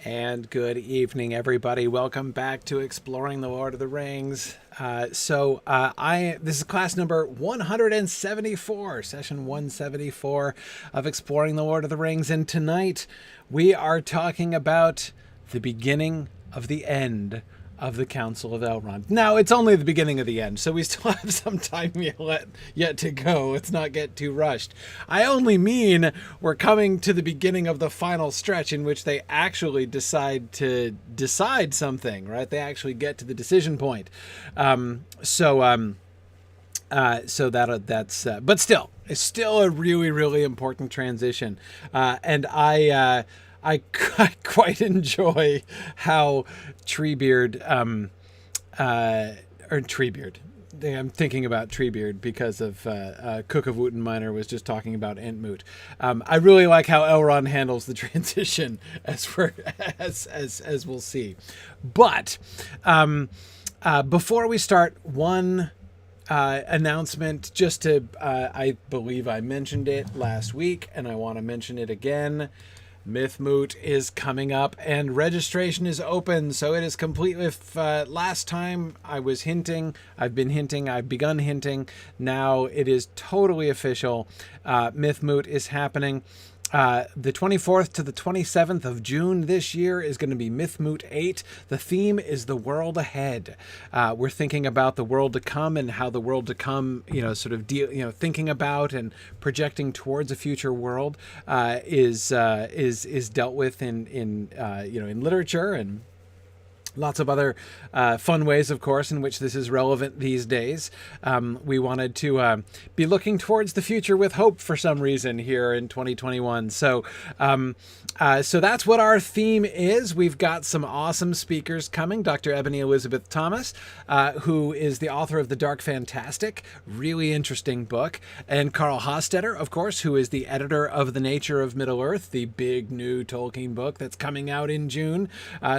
And good evening, everybody. Welcome back to Exploring the Lord of the Rings. This is class number 174, session 174 of Exploring the Lord of the Rings. And tonight we are talking about the beginning of the end of the Council of Elrond. Now, it's only the beginning of the end, so we still have some time yet to go. Let's not get too rushed. I only mean we're coming to the beginning of the final stretch in which they actually decide something, right? They actually get to the decision point. But still, it's still a really, really important transition. And I quite enjoy how Treebeard, I'm thinking about Treebeard because of Cook of Wootton Minor was just talking about Moot. I really like how Elrond handles the transition, as we'll see. But before we start, one announcement, just to I believe I mentioned it last week, and I want to mention it again. Moot is coming up and registration is open, so it is complete. If last time I've begun hinting, now it is totally official. Moot is happening. The 24th to the 27th of June this year is going to be Moot 8. The theme is the world ahead. We're thinking about the world to come and how the world to come, thinking about and projecting towards a future world is dealt with in literature and lots of other fun ways, of course, in which this is relevant these days. We wanted to be looking towards the future with hope for some reason here in 2021. So that's what our theme is. We've got some awesome speakers coming. Dr. Ebony Elizabeth Thomas, who is the author of The Dark Fantastic, really interesting book. And Carl Hostetter, of course, who is the editor of The Nature of Middle-earth, the big new Tolkien book that's coming out in June.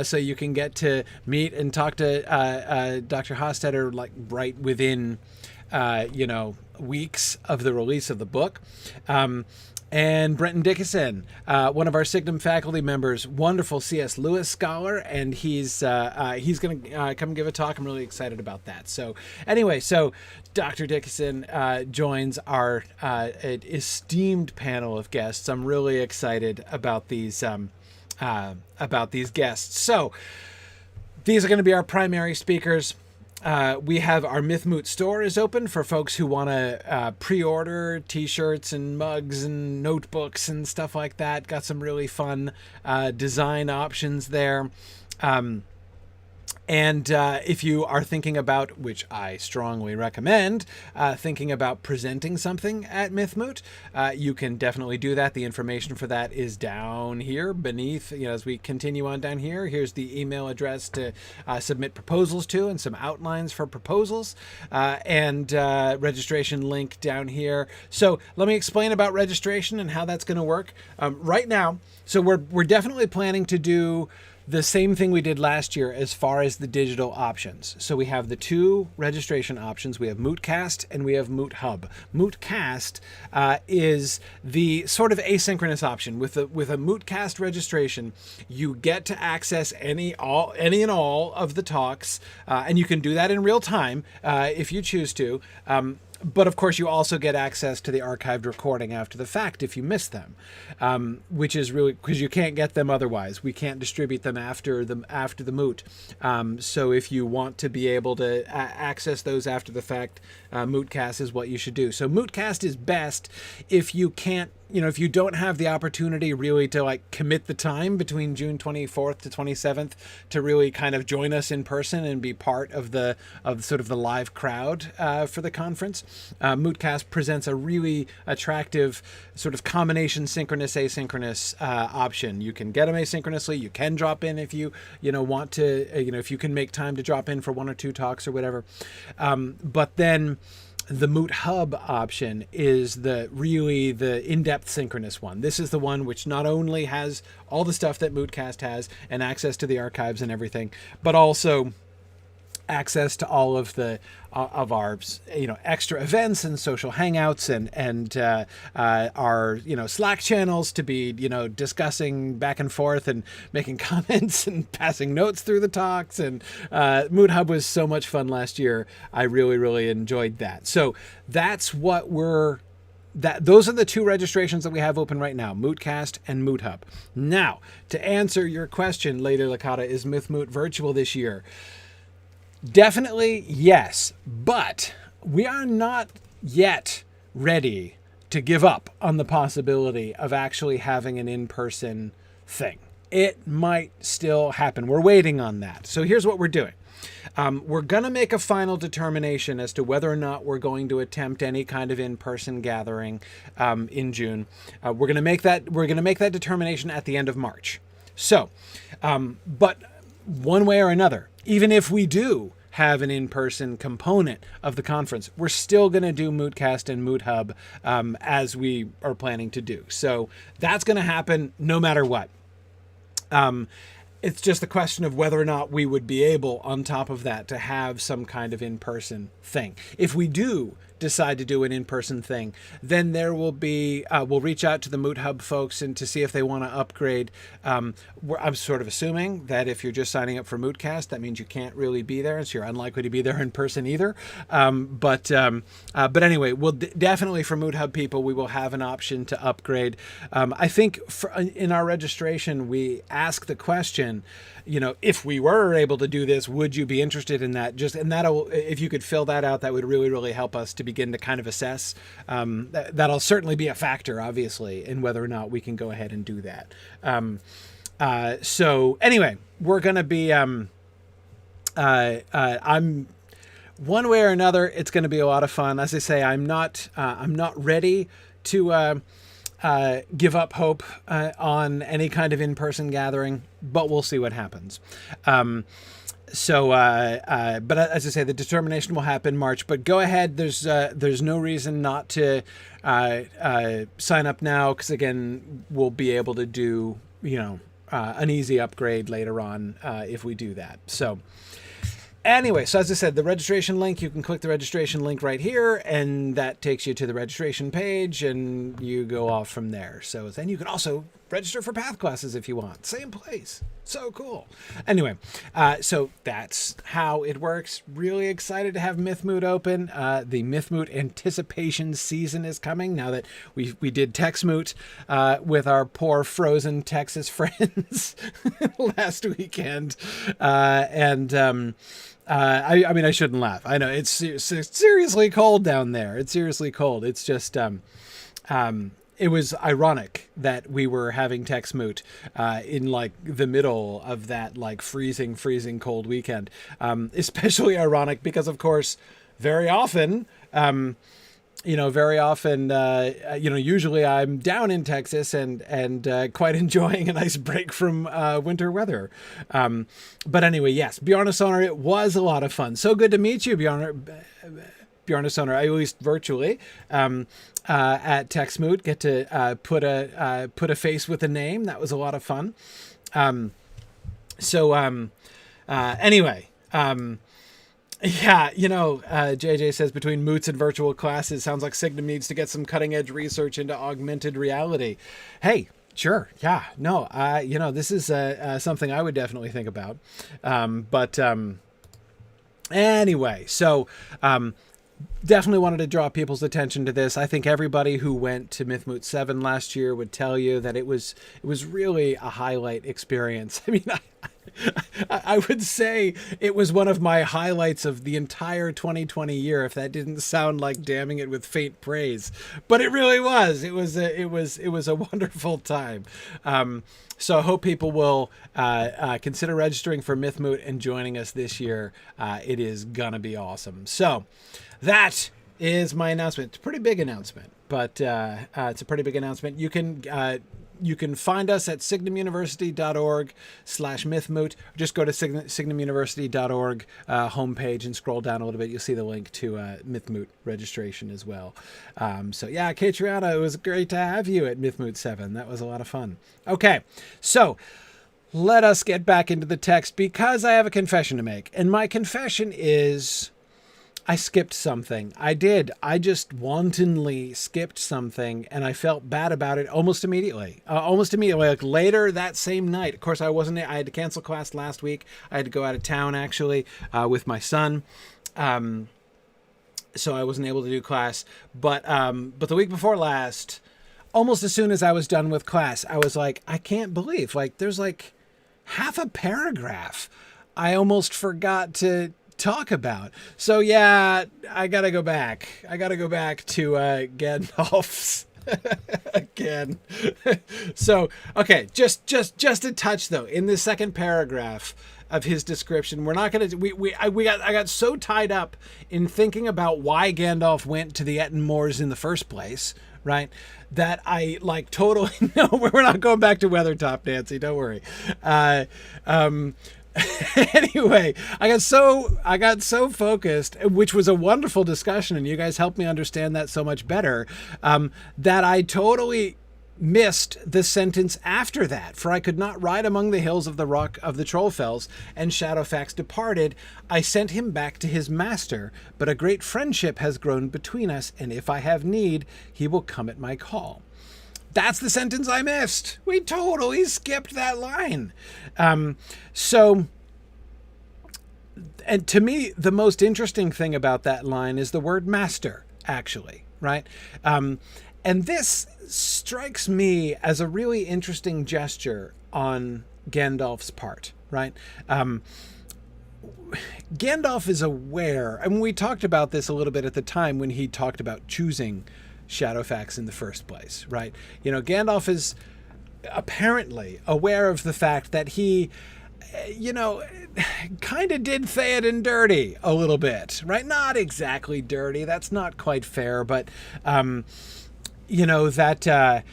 So you can get to meet and talk to Dr. Hostetter like right within weeks of the release of the book. And Brenton Dickinson, one of our Signum faculty members, wonderful C.S. Lewis scholar, and he's going to come give a talk. I'm really excited about that. So anyway, Dr. Dickinson joins our esteemed panel of guests. I'm really excited about these guests. So these are going to be our primary speakers. We have our Moot store is open for folks who want to pre-order t-shirts and mugs and notebooks and stuff like that. Got some really fun design options there. And if you are thinking about, which I strongly recommend, thinking about presenting something at Moot, you can definitely do that. The information for that is down here beneath, as we continue on down here. Here's the email address to submit proposals to and some outlines for proposals, and registration link down here. So let me explain about registration and how that's going to work. Right now, so we're definitely planning to do the same thing we did last year as far as the digital options. So we have the two registration options. We have Mootcast and we have Moot Hub. Mootcast is the sort of asynchronous option. With a Mootcast registration, you get to access any and all of the talks, and you can do that in real time if you choose to. But of course, you also get access to the archived recording after the fact if you miss them, which is really because you can't get them otherwise. We can't distribute them after the Moot. So if you want to be able to access those after the fact, Mootcast is what you should do. So Mootcast is best if you can't. If you don't have the opportunity really to commit the time between June 24th to 27th to really kind of join us in person and be part of the live crowd for the conference, Mootcast presents a really attractive sort of combination synchronous asynchronous option. You can get them asynchronously. You can drop in if you want to. If you can make time to drop in for one or two talks or whatever. But then the Moot Hub option is the in-depth synchronous one. This is the one which not only has all the stuff that Mootcast has and access to the archives and everything, but also access to all of the of our extra events and social hangouts and our Slack channels to be discussing back and forth and making comments and passing notes through the talks. And Moot Hub was so much fun last year. I really enjoyed that. So that's what those are the two registrations that we have open right now, Mootcast and Moot Hub. Now, to answer your question, Lady Lakata, is Moot virtual this year? Definitely yes, but we are not yet ready to give up on the possibility of actually having an in-person thing. It might still happen. We're waiting on that. So here's what we're doing. We're going to make a final determination as to whether or not we're going to attempt any kind of in-person gathering in June. We're going to make that determination at the end of March. So, but one way or another, even if we do have an in-person component of the conference, we're still going to do Mootcast and Moot Hub as we are planning to do. So that's going to happen no matter what. It's just a question of whether or not we would be able, on top of that, to have some kind of in-person thing. If we do decide to do an in-person thing, then there will be, we'll reach out to the Moot Hub folks and to see if they want to upgrade. I'm sort of assuming that if you're just signing up for Mootcast, that means you can't really be there, so you're unlikely to be there in person either. But anyway, we'll definitely for Moot Hub people, we will have an option to upgrade. I think in our registration, we ask the question, if we were able to do this, would you be interested in that? And that'll, if you could fill that out, that would really help us to begin to kind of assess. That'll certainly be a factor, obviously, in whether or not we can go ahead and do that. So anyway, we're going to be, I'm one way or another, it's going to be a lot of fun. As I say, I'm not ready to, give up hope on any kind of in-person gathering, but we'll see what happens. But as I say, the determination will happen in March. But go ahead. There's no reason not to sign up now, because again, we'll be able to do an easy upgrade later on if we do that. So. Anyway, so as I said, the registration link, you can click the registration link right here, and that takes you to the registration page, and you go off from there. So then you can also register for path classes if you want. Same place. So cool. Anyway, so that's how it works. Really excited to have Mythmoot open. The Mythmoot anticipation season is coming now that we did TexMoot with our poor frozen Texas friends last weekend. I mean, I shouldn't laugh. I know it's seriously cold down there. It's seriously cold. It's just, it was ironic that we were having TexMoot in like the middle of that like freezing cold weekend. Especially ironic because, of course, very often, usually I'm down in Texas and quite enjoying a nice break from winter weather. But anyway, yes, Bjarnasonar, it was a lot of fun. So good to meet you, Bjarnasonar, at least virtually, at TexMoot. Get to put a face with a name. That was a lot of fun. Anyway. Yeah, JJ says between moots and virtual classes, sounds like Signum needs to get some cutting edge research into augmented reality. Hey, sure. Yeah, no, this is something I would definitely think about. Anyway, so definitely wanted to draw people's attention to this. I think everybody who went to Mythmoot 7 last year would tell you that it was really a highlight experience. I mean, I would say it was one of my highlights of the entire 2020 year, if that didn't sound like damning it with faint praise, but it really was. It was a wonderful time. So I hope people will consider registering for Mythmoot and joining us this year. It is gonna be awesome. So that is my announcement. It's a pretty big announcement, but it's a pretty big announcement. You can find us at signumuniversity.org/mythmoot. Just go to signumuniversity.org homepage and scroll down a little bit. You'll see the link to Mythmoot registration as well. So yeah, Catriona, it was great to have you at Mythmoot 7. That was a lot of fun. Okay, so let us get back into the text because I have a confession to make. And my confession is I skipped something. I did. I just wantonly skipped something, and I felt bad about it almost immediately. Like later that same night. Of course, I had to cancel class last week. I had to go out of town, actually, with my son. So I wasn't able to do class. But the week before last, almost as soon as I was done with class, I was like, I can't believe, like, there's like half a paragraph I almost forgot to talk about. So yeah, I gotta go back to Gandalf's again. So okay, just a touch though. In the second paragraph of his description, we're not gonna I got so tied up in thinking about why Gandalf went to the Etten Moors in the first place, right, that I like totally no, we're not going back to Weathertop, Nancy, don't worry. Anyway, I got so focused, which was a wonderful discussion, and you guys helped me understand that so much better, that I totally missed the sentence after that. For I could not ride among the hills of the rock of the Trollfells, and Shadowfax departed. I sent him back to his master, but a great friendship has grown between us, and if I have need, he will come at my call. That's the sentence I missed. We totally skipped that line. So, and to me, the most interesting thing about that line is the word master, actually, right? And this strikes me as a really interesting gesture on Gandalf's part, right? Gandalf is aware, and we talked about this a little bit at the time when he talked about choosing Shadowfax in the first place, right? You know, Gandalf is apparently aware of the fact that he, you know, kind of did Theoden dirty a little bit, right? Not exactly dirty. That's not quite fair, but, you know, that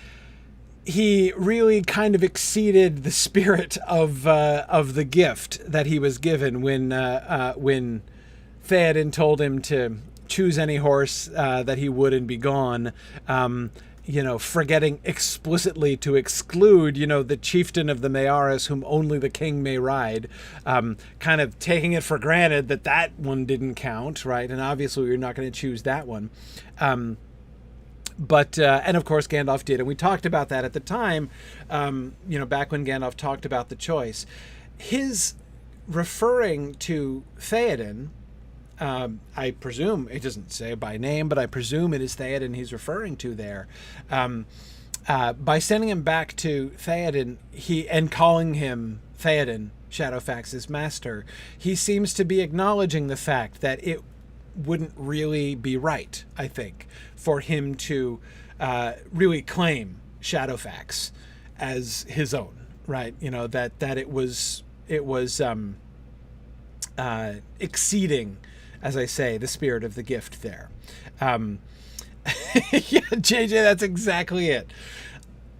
he really kind of exceeded the spirit of the gift that he was given when Theoden told him to choose any horse that he would and be gone, you know, forgetting explicitly to exclude, you know, the chieftain of the Maearis whom only the king may ride, kind of taking it for granted that that one didn't count, right? And obviously you're not going to choose that one. But and of course Gandalf did, and we talked about that at the time, you know, back when Gandalf talked about the choice. His referring to Theoden, I presume, it doesn't say by name, but I presume it is Theoden he's referring to there. By sending him back to Theoden, and calling him Theoden, Shadowfax's master, he seems to be acknowledging the fact that it wouldn't really be right, I think, for him to really claim Shadowfax as his own, right? You know, that it was exceeding, as I say, the spirit of the gift there. Yeah, JJ, that's exactly it.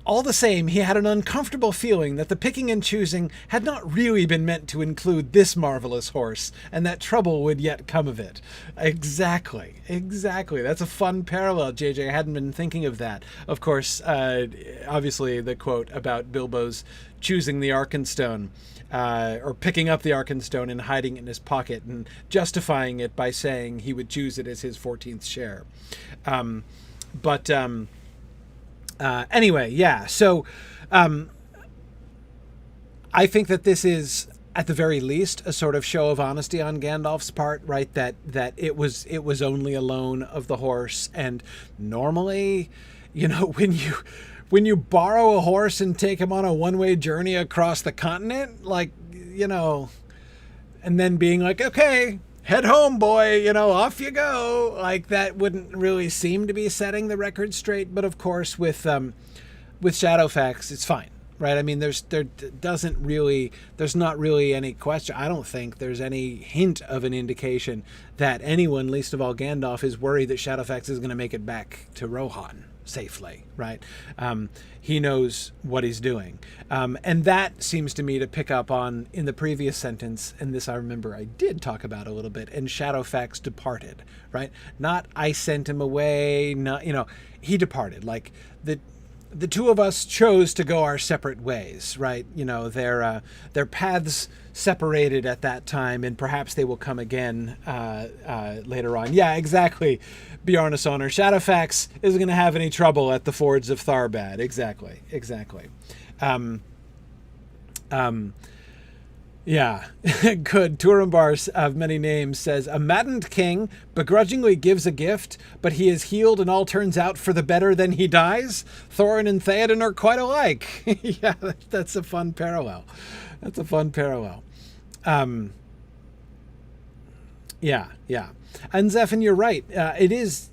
All the same, he had an uncomfortable feeling that the picking and choosing had not really been meant to include this marvelous horse, and that trouble would yet come of it. Exactly. That's a fun parallel, JJ. I hadn't been thinking of that. Of course, obviously the quote about Bilbo's choosing the Arkenstone, or picking up the Arkenstone and hiding it in his pocket and justifying it by saying he would choose it as his 14th share. Anyway, yeah. So I think that this is, at the very least, a sort of show of honesty on Gandalf's part, right? That it was only a loan of the horse, and normally, you know, when you borrow a horse and take him on a one-way journey across the continent, like, you know, and then being like, okay, head home, boy, you know, off you go. Like, that wouldn't really seem to be setting the record straight. But of course, with Shadowfax, it's fine, right? I mean, there's not really any question. I don't think there's any hint of an indication that anyone, least of all Gandalf, is worried that Shadowfax is going to make it back to Rohan safely, right? He knows what he's doing. And that seems to me to pick up on, in the previous sentence, and this I remember I did talk about a little bit, and Shadowfax departed, right? Not I sent him away, not, you know, he departed. Like, the two of us chose to go our separate ways, right? You know, their paths separated at that time, and perhaps they will come again later on. Yeah, exactly, Bjarnason. Shadowfax isn't going to have any trouble at the fords of Tharbad. Exactly. Yeah, good. Turambar of many names says, a maddened king begrudgingly gives a gift, but he is healed and all turns out for the better, then he dies. Thorin and Theoden are quite alike. Yeah, that's a fun parallel. Yeah. And Zephin, you're right. It is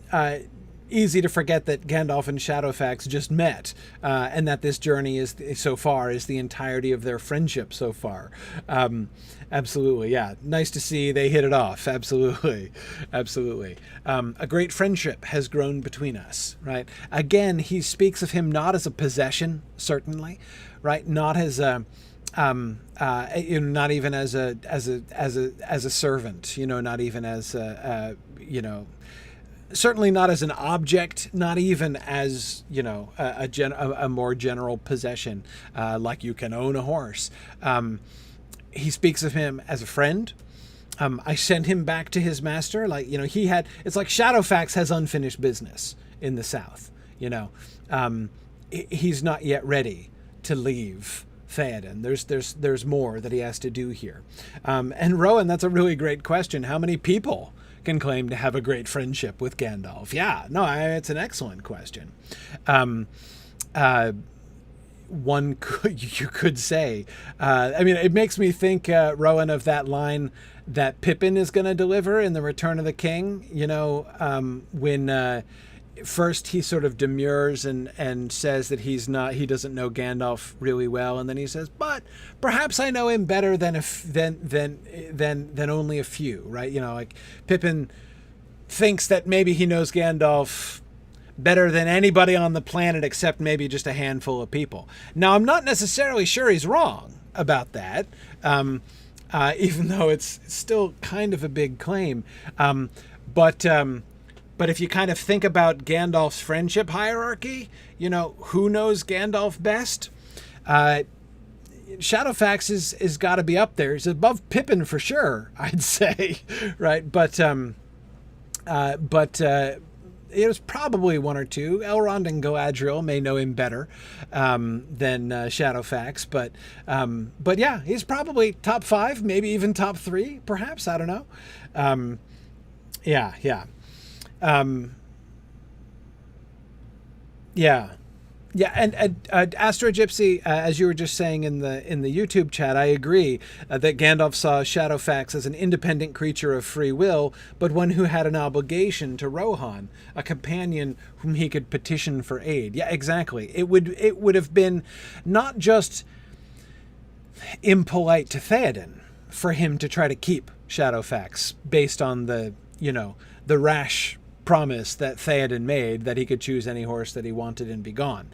easy to forget that Gandalf and Shadowfax just met, and that this journey is the entirety of their friendship so far. Absolutely, yeah. Nice to see they hit it off. Absolutely. A great friendship has grown between us, right? Again, he speaks of him not as a possession, certainly, right? Not as a not even as a servant, not even as certainly not as an object, not even as a more general possession, like you can own a horse. He speaks of him as a friend. I sent him back to his master. It's like Shadowfax has unfinished business in the South. He's not yet ready to leave Theoden. There's more that he has to do here. And Rowan, that's a really great question. How many people can claim to have a great friendship with Gandalf? Yeah, no, it's an excellent question. You could say, it makes me think, Rowan, of that line that Pippin is going to deliver in The Return of the King, when first he sort of demurs and says that he doesn't know Gandalf really well, and then he says, but perhaps I know him better than only a few, right? Like Pippin thinks that maybe he knows Gandalf better than anybody on the planet except maybe just a handful of people. Now, I'm not necessarily sure he's wrong about that, even though it's still kind of a big claim. But if you kind of think about Gandalf's friendship hierarchy, who knows Gandalf best? Shadowfax is got to be up there. He's above Pippin for sure, I'd say, right? But it was probably one or two. Elrond and Galadriel may know him better than Shadowfax, but yeah, he's probably top 5, maybe even top 3, perhaps. I don't know. Yeah. And Astro Gypsy, as you were just saying in the YouTube chat, I agree that Gandalf saw Shadowfax as an independent creature of free will, but one who had an obligation to Rohan, a companion whom he could petition for aid. Yeah, exactly. It would have been not just impolite to Theoden for him to try to keep Shadowfax based on the rash promise that Theoden made that he could choose any horse that he wanted and be gone.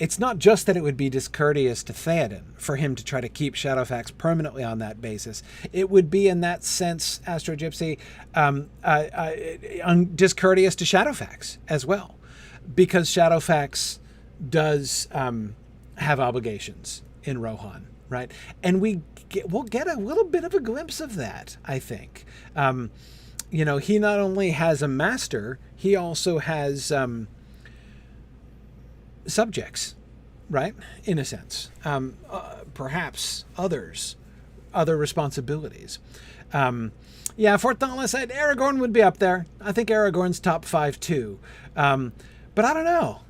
It's not just that it would be discourteous to Theoden for him to try to keep Shadowfax permanently on that basis. It would be, in that sense, Astro Gypsy, discourteous to Shadowfax as well, because Shadowfax does have obligations in Rohan, right? And we'll get a little bit of a glimpse of that, I think. He not only has a master, he also has subjects, right? In a sense, perhaps other responsibilities. Fort Dauntless said Aragorn would be up there. I think Aragorn's top 5 too. But I don't know.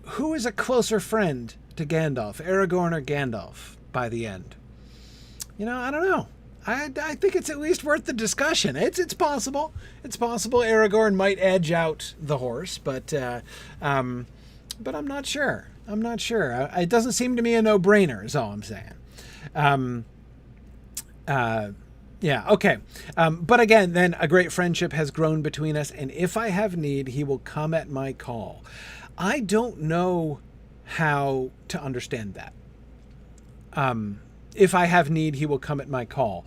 Who is a closer friend to Gandalf, Aragorn or Gandalf by the end? I don't know. I think it's at least worth the discussion. It's possible. It's possible Aragorn might edge out the horse, but I'm not sure. It doesn't seem to me a no-brainer, is all I'm saying. Okay. But again, then a great friendship has grown between us, and if I have need, he will come at my call. I don't know how to understand that. If I have need, he will come at my call.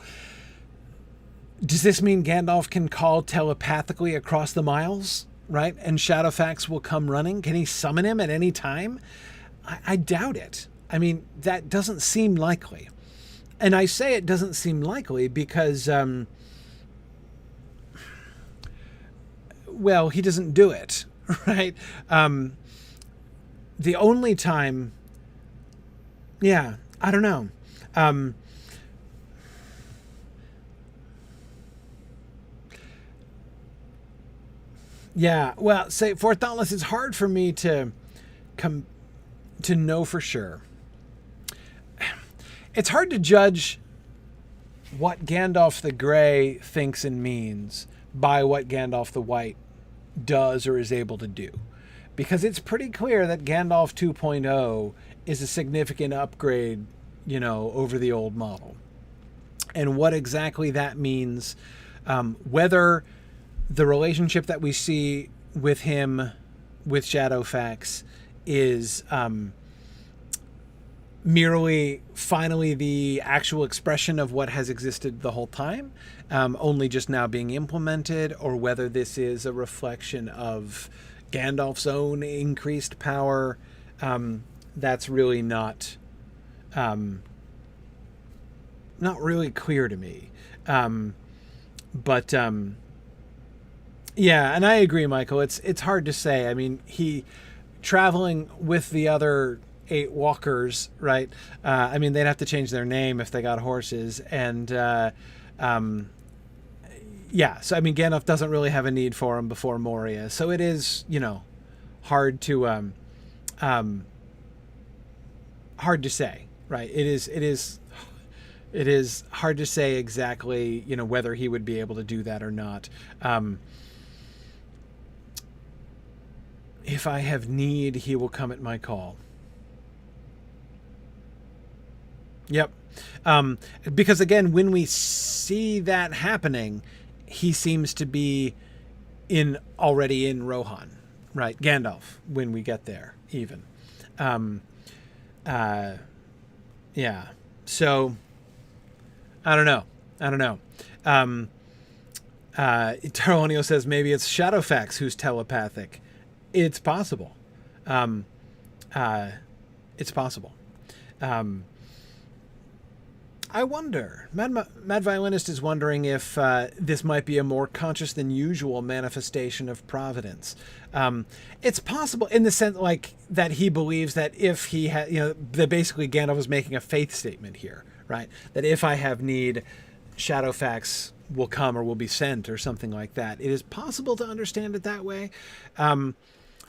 Does this mean Gandalf can call telepathically across the miles? right? And Shadowfax will come running. Can he summon him at any time? I doubt it. I mean, that doesn't seem likely. And I say it doesn't seem likely because, well, he doesn't do it, right? The only time, yeah, I don't know. Yeah, well, say for Thoughtless, it's hard for me to know for sure. It's hard to judge what Gandalf the Grey thinks and means by what Gandalf the White does or is able to do. Because it's pretty clear that Gandalf 2.0 is a significant upgrade, over the old model. And what exactly that means, whether the relationship that we see with him, with Shadowfax, is merely finally the actual expression of what has existed the whole time, only just now being implemented, or whether this is a reflection of Gandalf's own increased power, that's really not really clear to me. But yeah, and I agree, Michael. It's hard to say. I mean, he traveling with the other 8 walkers, right? I mean, they'd have to change their name if they got horses, and yeah. So I mean, Gandalf doesn't really have a need for him before Moria, so it is, hard to hard to say, right? It is hard to say exactly, whether he would be able to do that or not. If I have need, he will come at my call. Yep. Because again, when we see that happening, he seems to be already in Rohan, right? Gandalf, when we get there, even. Yeah. So, I don't know. Tarlonio says maybe it's Shadowfax who's telepathic. It's possible. It's possible. I wonder. Mad Violinist is wondering if this might be a more conscious than usual manifestation of Providence. It's possible in the sense that he believes that if he had, that basically Gandalf was making a faith statement here, right? That if I have need, Shadowfax will come or will be sent or something like that. It is possible to understand it that way.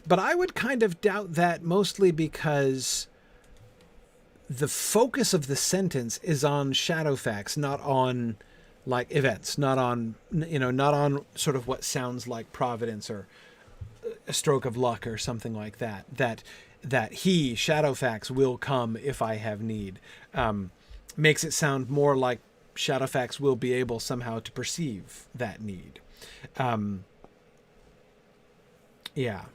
But I would kind of doubt that, mostly because the focus of the sentence is on Shadowfax, not on events, not on sort of what sounds like Providence or a stroke of luck or something like that. That he, Shadowfax, will come if I have need. Makes it sound more like Shadowfax will be able somehow to perceive that need. Yeah.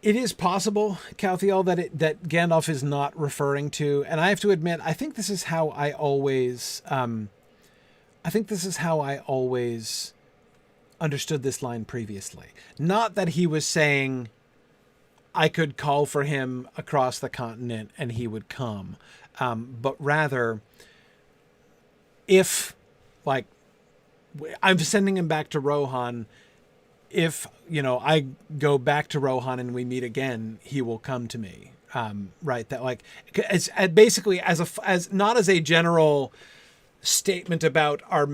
It is possible, Calthiel, that Gandalf is not referring to, and I have to admit, I think this is how I always understood this line previously. Not that he was saying I could call for him across the continent and he would come, but rather, if I'm sending him back to Rohan, if I go back to Rohan and we meet again, he will come to me. Right? That it's basically as not as a general statement about our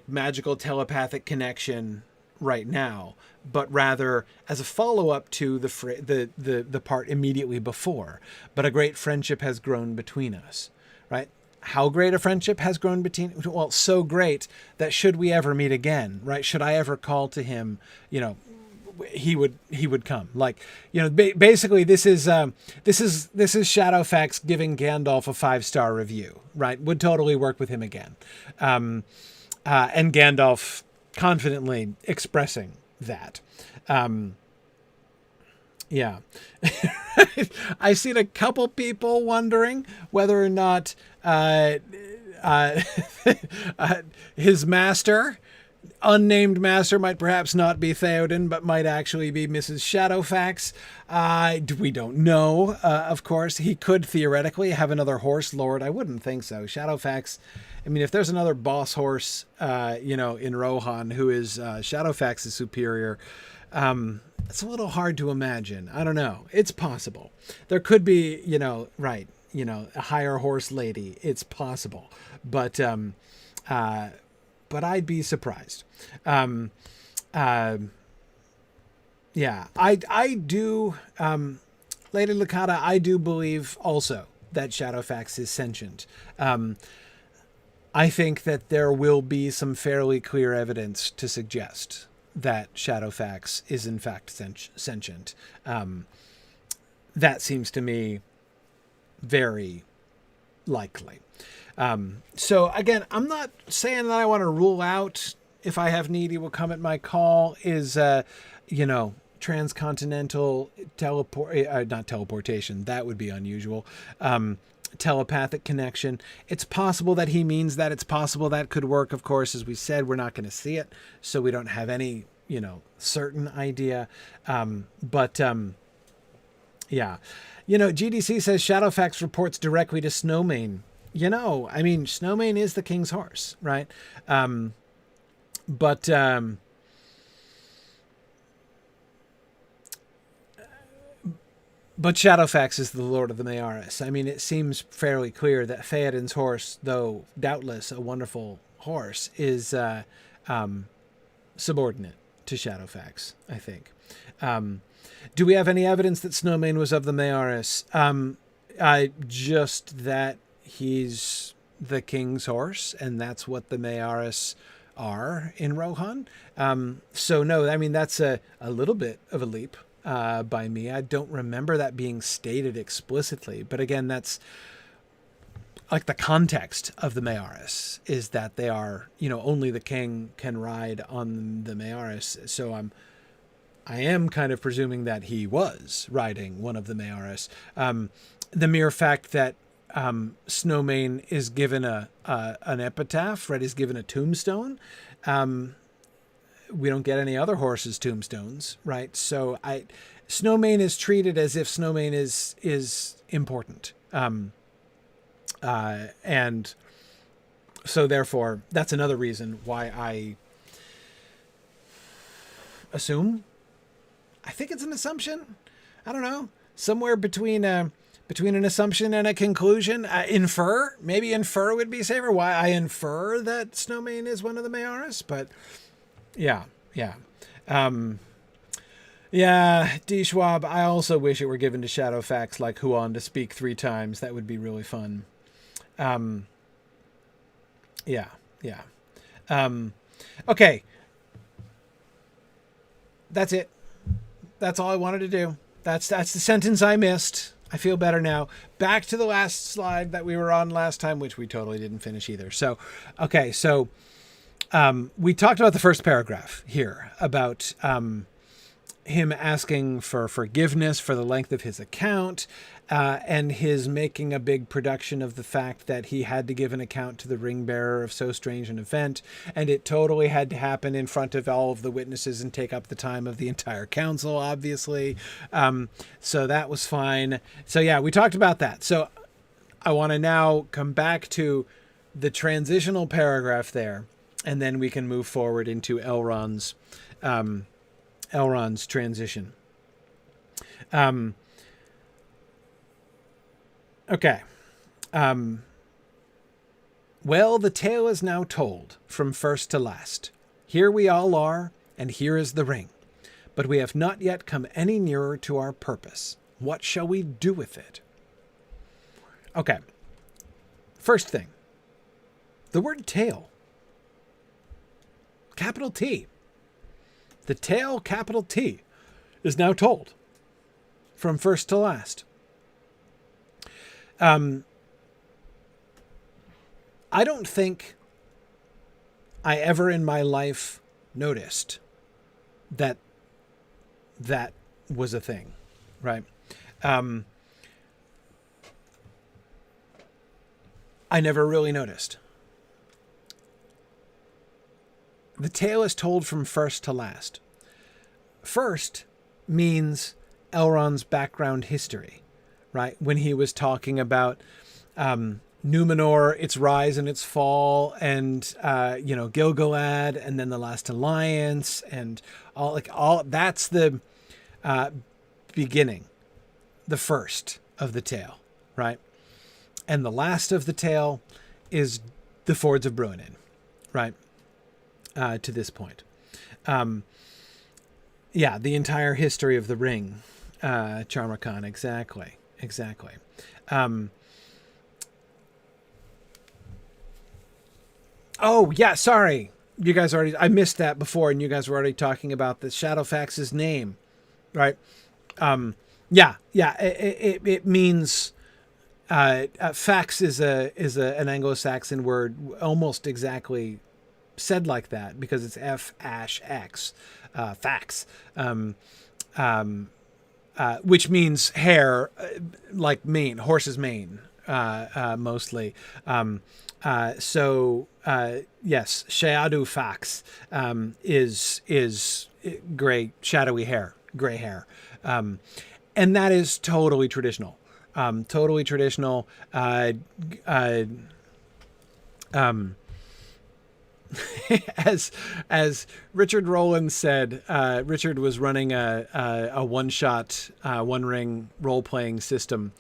magical telepathic connection right now, but rather as a follow-up to the part immediately before. But a great friendship has grown between us, right? How great a friendship has grown between, well, so great that should we ever meet again, right? Should I ever call to him, he would come. Basically this is Shadowfax giving Gandalf a 5-star review, right? Would totally work with him again. And Gandalf confidently expressing that. Yeah. I've seen a couple people wondering whether or not his master, unnamed master, might perhaps not be Theoden, but might actually be Mrs. Shadowfax. We don't know, of course. He could theoretically have another horse lord. I wouldn't think so. Shadowfax, I mean, if there's another boss horse, in Rohan who is Shadowfax's superior, it's a little hard to imagine. I don't know. It's possible. There could be, a higher horse lady. It's possible. But I'd be surprised. I do, Lady Lakata, I do believe also that Shadowfax is sentient. I think that there will be some fairly clear evidence to suggest that Shadowfax is in fact sentient. That seems to me very likely. So again, I'm not saying that I want to rule out, if I have need, he will come at my call, is, transcontinental not teleportation. That would be unusual. Telepathic connection. It's possible that he means that. It's possible that could work. Of course, as we said, we're not going to see it, so we don't have any, certain idea. GDC says Shadowfax reports directly to Snowmane. Snowmane is the king's horse, right? But Shadowfax is the Lord of the Mayaris. I mean, it seems fairly clear that Theoden's horse, though doubtless a wonderful horse, is subordinate to Shadowfax, I think. Do we have any evidence that Snowmane was of the Mayaris? Just that he's the king's horse, and that's what the Mayaris are in Rohan. So no, I mean, that's a little bit of a leap by me. I don't remember that being stated explicitly, but again, that's like the context of the Mayaris is that they are, only the king can ride on the Mayaris. So I am kind of presuming that he was riding one of the Mayaris. The mere fact that Snowmane is given an epitaph, right? Is given a tombstone. We don't get any other horses' tombstones, right? So Snowmane is treated as if Snowmane is important. And so therefore, that's another reason why I think it's an assumption. I don't know. Somewhere between an assumption and a conclusion. Infer would be safer. Why I infer that Snowmane is one of the Mayaris, but yeah. D. Schwab, I also wish it were given to Shadowfax like Huon to speak 3 times. That would be really fun. Okay. That's it. That's all I wanted to do. That's the sentence I missed. I feel better now. Back to the last slide that we were on last time, which we totally didn't finish either. So, okay. So, we talked about the first paragraph here about, him asking for forgiveness for the length of his account, and his making a big production of the fact that he had to give an account to the ring bearer of so strange an event, and it totally had to happen in front of all of the witnesses and take up the time of the entire council, obviously. So that was fine. So yeah, we talked about that. So I want to now come back to the transitional paragraph there, and then we can move forward into Elrond's transition. Okay. Well, the tale is now told from first to last. Here we all are, and here is the ring. But we have not yet come any nearer to our purpose. What shall we do with it? Okay. First thing. The word tale. Capital T. The tale, capital T, is now told from first to last. I don't think I ever in my life noticed that was a thing, right? I never really noticed. The tale is told from first to last. First means Elrond's background history, right? When he was talking about Numenor, its rise and its fall, and Gil-galad, and then the last alliance, and all that's the beginning, the first of the tale, right? And the last of the tale is the Fords of Bruinen, right? To this point. The entire history of the ring, Charmakan, exactly. Sorry. You guys I missed that before, and you guys were already talking about the Shadowfax's name, right? It means, fax is an Anglo-Saxon word, almost exactly said like that, because it's F-X, fax, which means hair, like mane, horse's mane, mostly. Yes, Shadowfax is gray, shadowy hair, gray hair, and that is totally traditional. As Richard Rowland said, Richard was running a one-shot, one-ring role-playing system,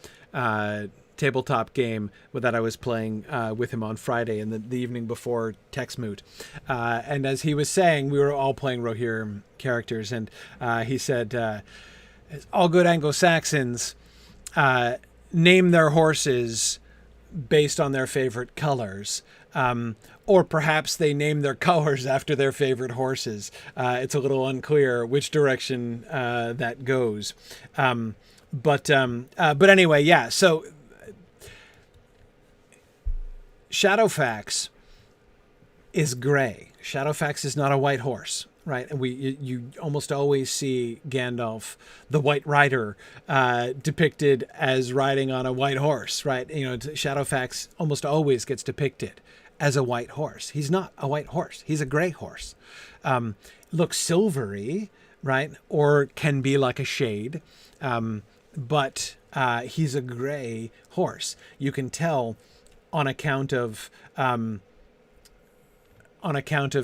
tabletop game that I was playing with him on Friday in the evening before Tex Moot. And as he was saying, we were all playing Rohirrim characters, and he said, all good Anglo-Saxons name their horses based on their favorite colors. Or perhaps they name their colors after their favorite horses. It's a little unclear which direction that goes. But anyway, yeah. So Shadowfax is gray. Shadowfax is not a white horse, right? And you almost always see Gandalf, the White Rider, depicted as riding on a white horse, right? Shadowfax almost always gets depicted as a white horse. He's not a white horse. He's a gray horse. Looks silvery, right? Or can be like a shade. But he's a gray horse. You can tell on account of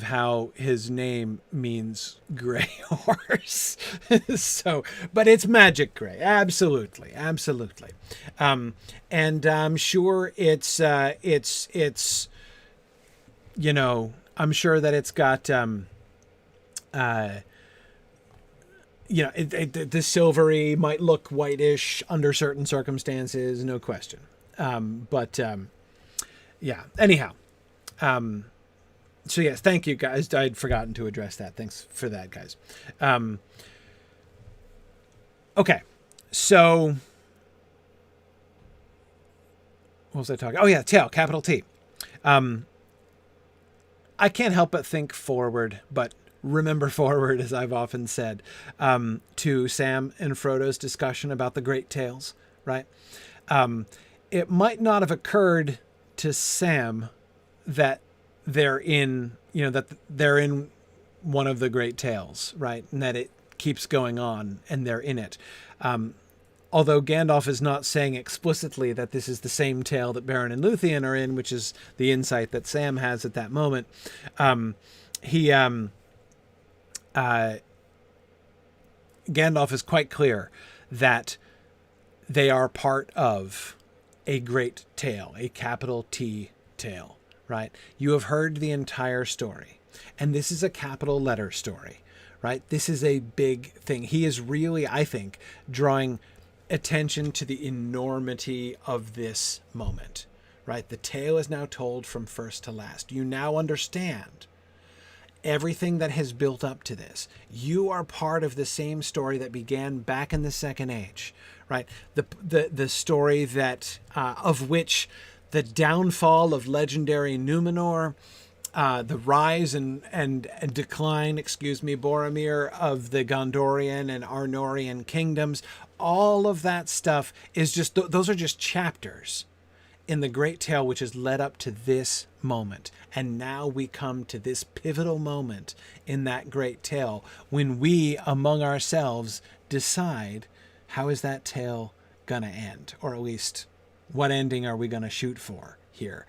how his name means gray horse. But it's magic gray. Absolutely. And I'm sure it's I'm sure that it's got, the silvery might look whitish under certain circumstances, no question. Anyhow. So yes, thank you guys. I'd forgotten to address that. Thanks for that, guys. Okay. So what was I talking? Oh yeah, tail, capital T. I can't help but think forward, but remember forward, as I've often said, to Sam and Frodo's discussion about the great tales, right? It might not have occurred to Sam that they're in one of the great tales, right? And that it keeps going on and they're in it. Although Gandalf is not saying explicitly that this is the same tale that Beren and Luthien are in, which is the insight that Sam has at that moment, Gandalf is quite clear that they are part of a great tale, a capital T tale, right? You have heard the entire story, and this is a capital letter story, right? This is a big thing. He is really, I think, drawing attention to the enormity of this moment, right? The tale is now told from first to last. You now understand everything that has built up to this. You are part of the same story that began back in the Second Age, right? The story that of which the downfall of legendary Numenor, the rise and decline, Boromir, of the Gondorian and Arnorian kingdoms, all of that stuff is just, those are just chapters in the great tale which has led up to this moment. And now we come to this pivotal moment in that great tale when we, among ourselves, decide how is that tale going to end, or at least what ending are we going to shoot for here.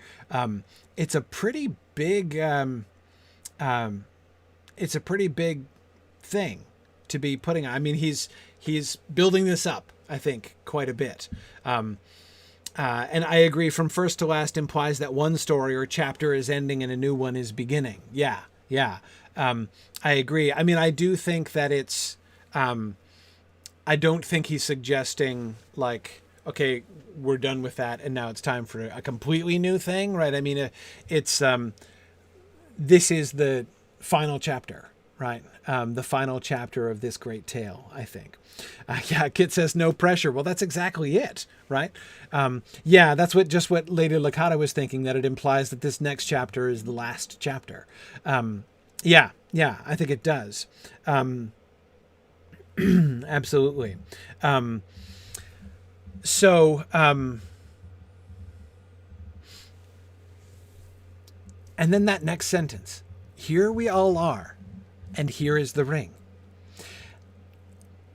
It's a pretty big thing to be putting. I mean, he's building this up, I think, quite a bit. And I agree, from first to last implies that one story or chapter is ending and a new one is beginning. Yeah. I agree. I mean, I do think that it's, I don't think he's suggesting like, okay, we're done with that and now it's time for a completely new thing, right? I mean, it's, this is the final chapter, right? The final chapter of this great tale, I think. Yeah, Kit says no pressure. Well, that's exactly it, right? Yeah, that's what Lady Lakata was thinking, that it implies that this next chapter is the last chapter. Yeah, I think it does. Absolutely. And then that next sentence, here we all are, and here is the ring.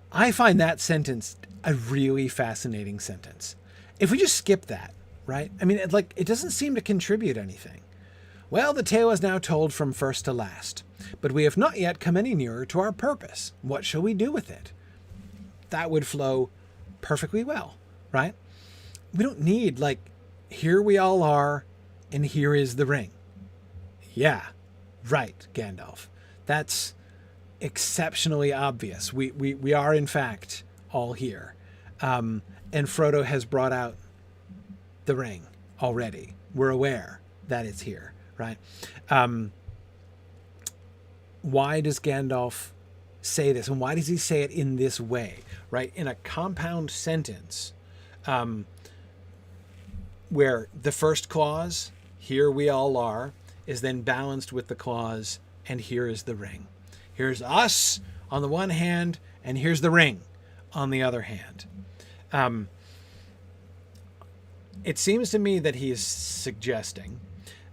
I find that sentence a really fascinating sentence. If we just skip that, right? I mean, it doesn't seem to contribute anything. Well, the tale is now told from first to last, but we have not yet come any nearer to our purpose. What shall we do with it? That would flow perfectly well, right? We don't need, like, here we all are, and here is the ring. Yeah, right, Gandalf. That's exceptionally obvious. We are, in fact, all here. And Frodo has brought out the ring already. We're aware that it's here, right? Why does Gandalf say this? And why does he say it in this way, right? In a compound sentence, where the first clause, here we all are, is then balanced with the clause, and here is the ring. Here's us on the one hand, and here's the ring on the other hand. It seems to me that he is suggesting,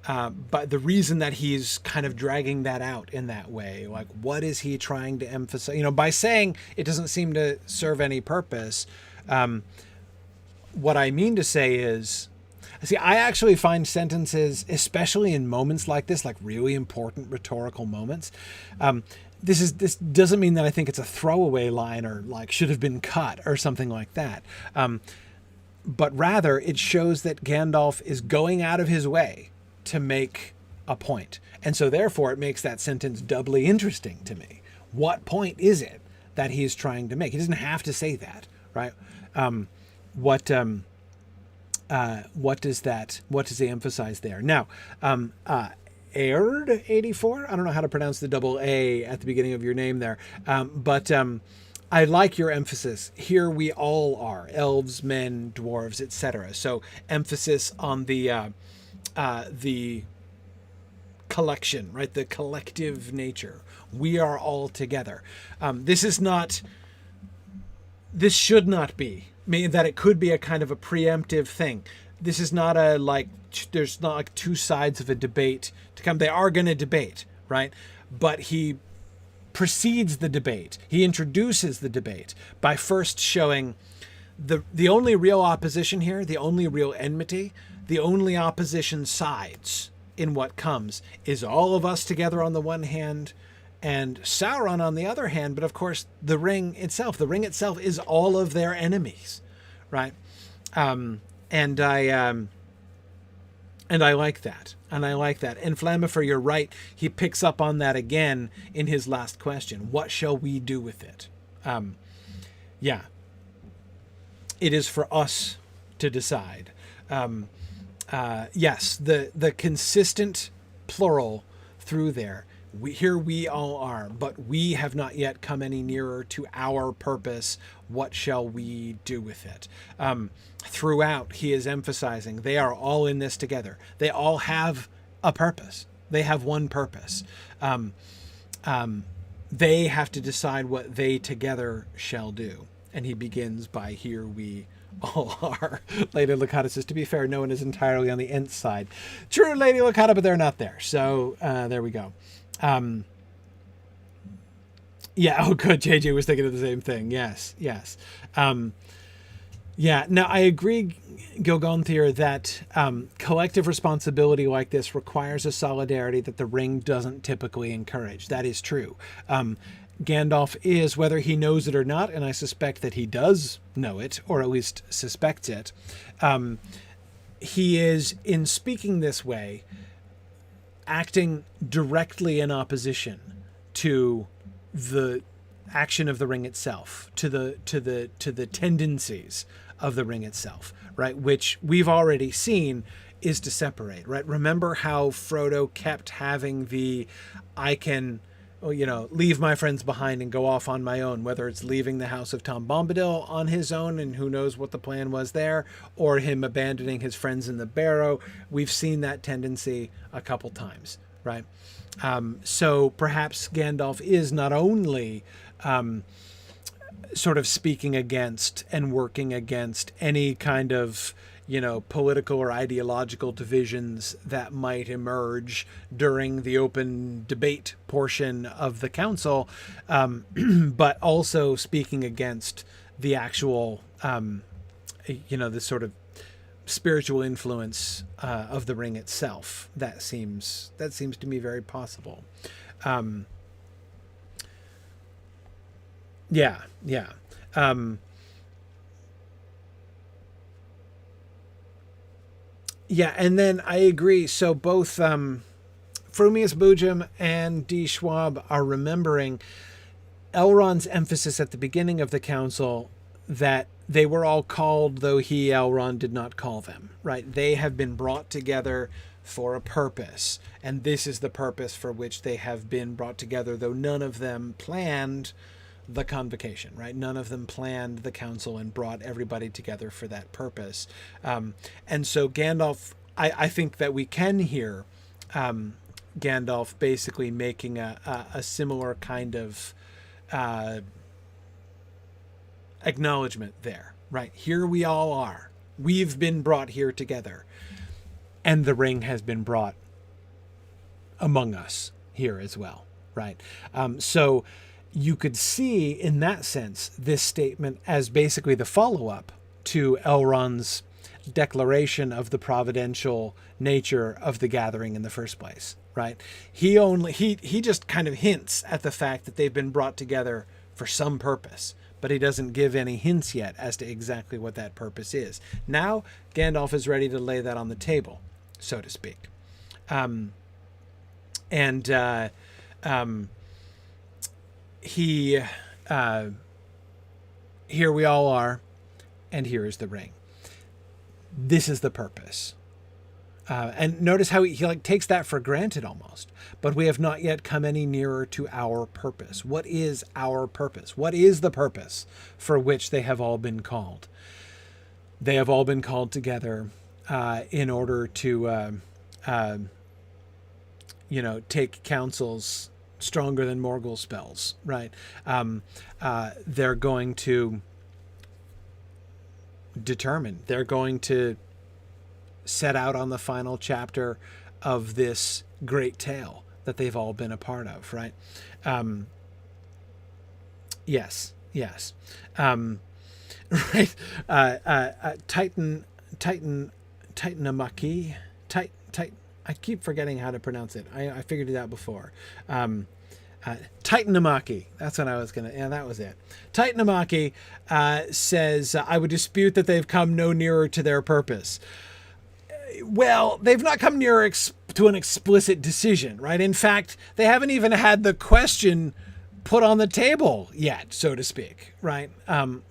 but the reason that he's kind of dragging that out in that way, like, what is he trying to emphasize? By saying it doesn't seem to serve any purpose, what I mean to say is, see, I actually find sentences, especially in moments like this, like really important rhetorical moments, this doesn't mean that I think it's a throwaway line or like should have been cut or something like that. But rather it shows that Gandalf is going out of his way to make a point. And so therefore it makes that sentence doubly interesting to me. What point is it that he's trying to make? He doesn't have to say that, right? What does he emphasize there? Now, Aird 84. I don't know how to pronounce the double A at the beginning of your name there. But I like your emphasis. Here we all are, elves, men, dwarves, etc. So emphasis on the collection, right? The collective nature. We are all together. This should not be, meaning that it could be a kind of a preemptive thing. This is not there's not like two sides of a debate to come. They are going to debate, right? But he precedes the debate. He introduces the debate by first showing the only real opposition here, the only real enmity, the only opposition sides in what comes is all of us together on the one hand and Sauron on the other hand. But of course, the ring itself is all of their enemies, right? And I like that. And Flammifer, you're right. He picks up on that again in his last question. What shall we do with it? Yeah. It is for us to decide. Yes, the consistent plural through there. Here we all are, but we have not yet come any nearer to our purpose. What shall we do with it? Throughout, he is emphasizing they are all in this together. They all have a purpose. They have one purpose. They have to decide what they together shall do. And he begins by here we all are. Lady Lakata says, to be fair, no one is entirely on the Ent side. True, Lady Lakata, but they're not there. So there we go. Yeah, oh good, JJ was thinking of the same thing. Yes. Yeah, now I agree, Gilgonthier, that collective responsibility like this requires a solidarity that the ring doesn't typically encourage. That is true. Gandalf is, whether he knows it or not, and I suspect that he does know it, or at least suspects it, he is, in speaking this way, acting directly in opposition to the action of the ring itself, to the tendencies of the ring itself, right? Which we've already seen is to separate, right? Remember how Frodo kept having the, I can, leave my friends behind and go off on my own, whether it's leaving the House of Tom Bombadil on his own, and who knows what the plan was there, or him abandoning his friends in the Barrow. We've seen that tendency a couple times, right? So perhaps Gandalf is not only sort of speaking against and working against any kind of, political or ideological divisions that might emerge during the open debate portion of the council, but also speaking against the actual, the sort of spiritual influence of the ring itself. That seems to me very possible. Yeah. Yeah, and then I agree. So both Frumius Boojum and D. Schwab are remembering Elrond's emphasis at the beginning of the council that they were all called, though he, Elrond, did not call them, right? They have been brought together for a purpose, and this is the purpose for which they have been brought together, though none of them planned the convocation, right? None of them planned the council and brought everybody together for that purpose. And so Gandalf, I think that we can hear Gandalf basically making a similar kind of acknowledgement there, right? Here we all are. We've been brought here together, and the ring has been brought among us here as well, right? So you could see, in that sense, this statement as basically the follow-up to Elrond's declaration of the providential nature of the gathering in the first place, right? He just kind of hints at the fact that they've been brought together for some purpose, but he doesn't give any hints yet as to exactly what that purpose is. Now, Gandalf is ready to lay that on the table, so to speak. Here we all are, and here is the ring. This is the purpose. And notice how he like takes that for granted almost, but we have not yet come any nearer to our purpose. What is our purpose? What is the purpose for which they have all been called? They have all been called together in order to, take counsels stronger than Morgul spells, right? They're going to determine, they're going to set out on the final chapter of this great tale that they've all been a part of, right? Yes. Right. Titanamaki. I keep forgetting how to pronounce it. I figured it out before. Titanamaki. That's what I was going to... Yeah, that was it. Titanamaki says, I would dispute that they've come no nearer to their purpose. Well, they've not come nearer to an explicit decision, right? In fact, they haven't even had the question put on the table yet, so to speak, right?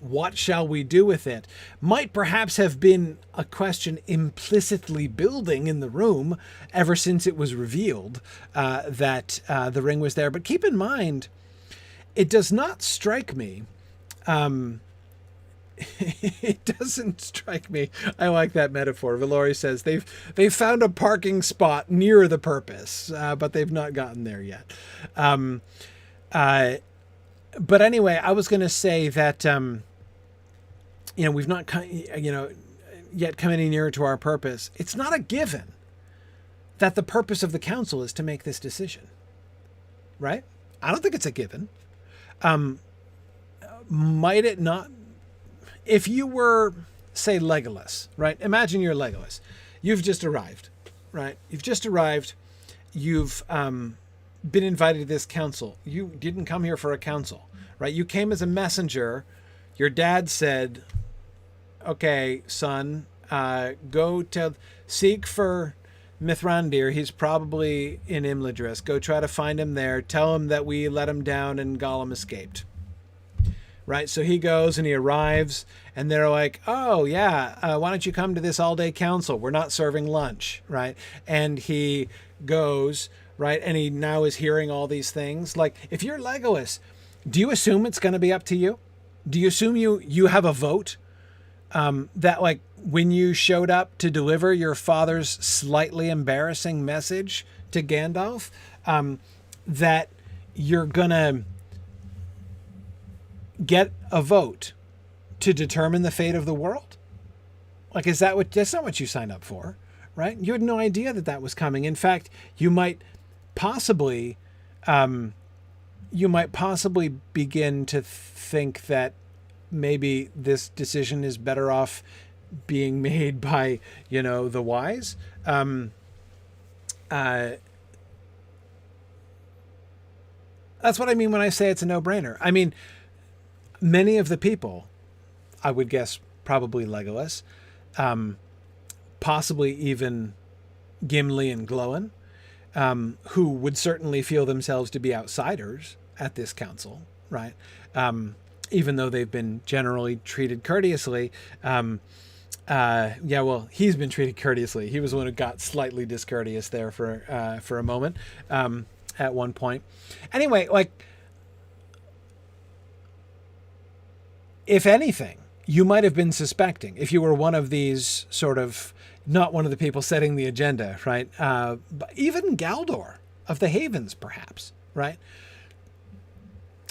What shall we do with it? Might perhaps have been a question implicitly building in the room ever since it was revealed that the ring was there. But keep in mind, it does not strike me. It doesn't strike me. I like that metaphor. Valori says they've found a parking spot near the purpose, but they've not gotten there yet. But anyway, I was going to say that we've not, yet come any nearer to our purpose. It's not a given that the purpose of the council is to make this decision, right? I don't think it's a given. Might it not? If you were, say, Legolas, right? Imagine you're Legolas. You've just arrived, right? You've just arrived. You've been invited to this council. You didn't come here for a council, right? You came as a messenger. Your dad said, okay, son, go seek for Mithrandir. He's probably in Imladris. Go try to find him there. Tell him that we let him down and Gollum escaped. Right? So he goes and he arrives and they're like, oh yeah, why don't you come to this all-day council? We're not serving lunch, right? And he goes, right? And he now is hearing all these things. Like, if you're Legolas, do you assume it's going to be up to you? Do you assume you have a vote? That, like, when you showed up to deliver your father's slightly embarrassing message to Gandalf, that you're gonna get a vote to determine the fate of the world? Like, that's not what you signed up for, right? You had no idea that was coming. In fact, you might possibly begin to think that maybe this decision is better off being made by, the wise. That's what I mean when I say it's a no-brainer. I mean, many of the people, I would guess probably Legolas, possibly even Gimli and Glóin, who would certainly feel themselves to be outsiders at this council, right? Even though they've been generally treated courteously. He's been treated courteously. He was the one who got slightly discourteous there for a moment at one point. Anyway, like, if anything, you might have been suspecting, if you were one of these sort of, not one of the people setting the agenda, right? But even Galdor of the Havens, perhaps, right?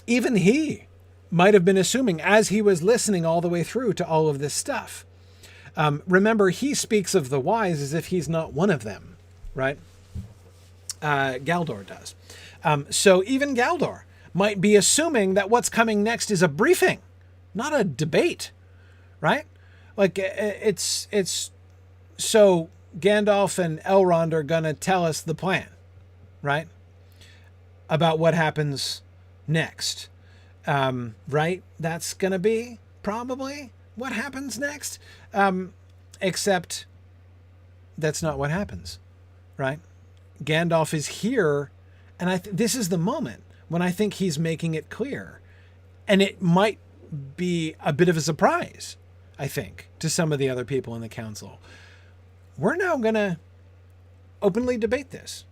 Even he might have been assuming, as he was listening all the way through to all of this stuff. Remember, he speaks of the wise as if he's not one of them, right? Galdor does. So even Galdor might be assuming that what's coming next is a briefing, not a debate, right? Like, it's so Gandalf and Elrond are going to tell us the plan, right? About what happens next. Right? That's going to be probably what happens next. Except that's not what happens, right? Gandalf is here, and this is the moment when I think he's making it clear. And it might be a bit of a surprise, I think, to some of the other people in the council. We're now going to openly debate this.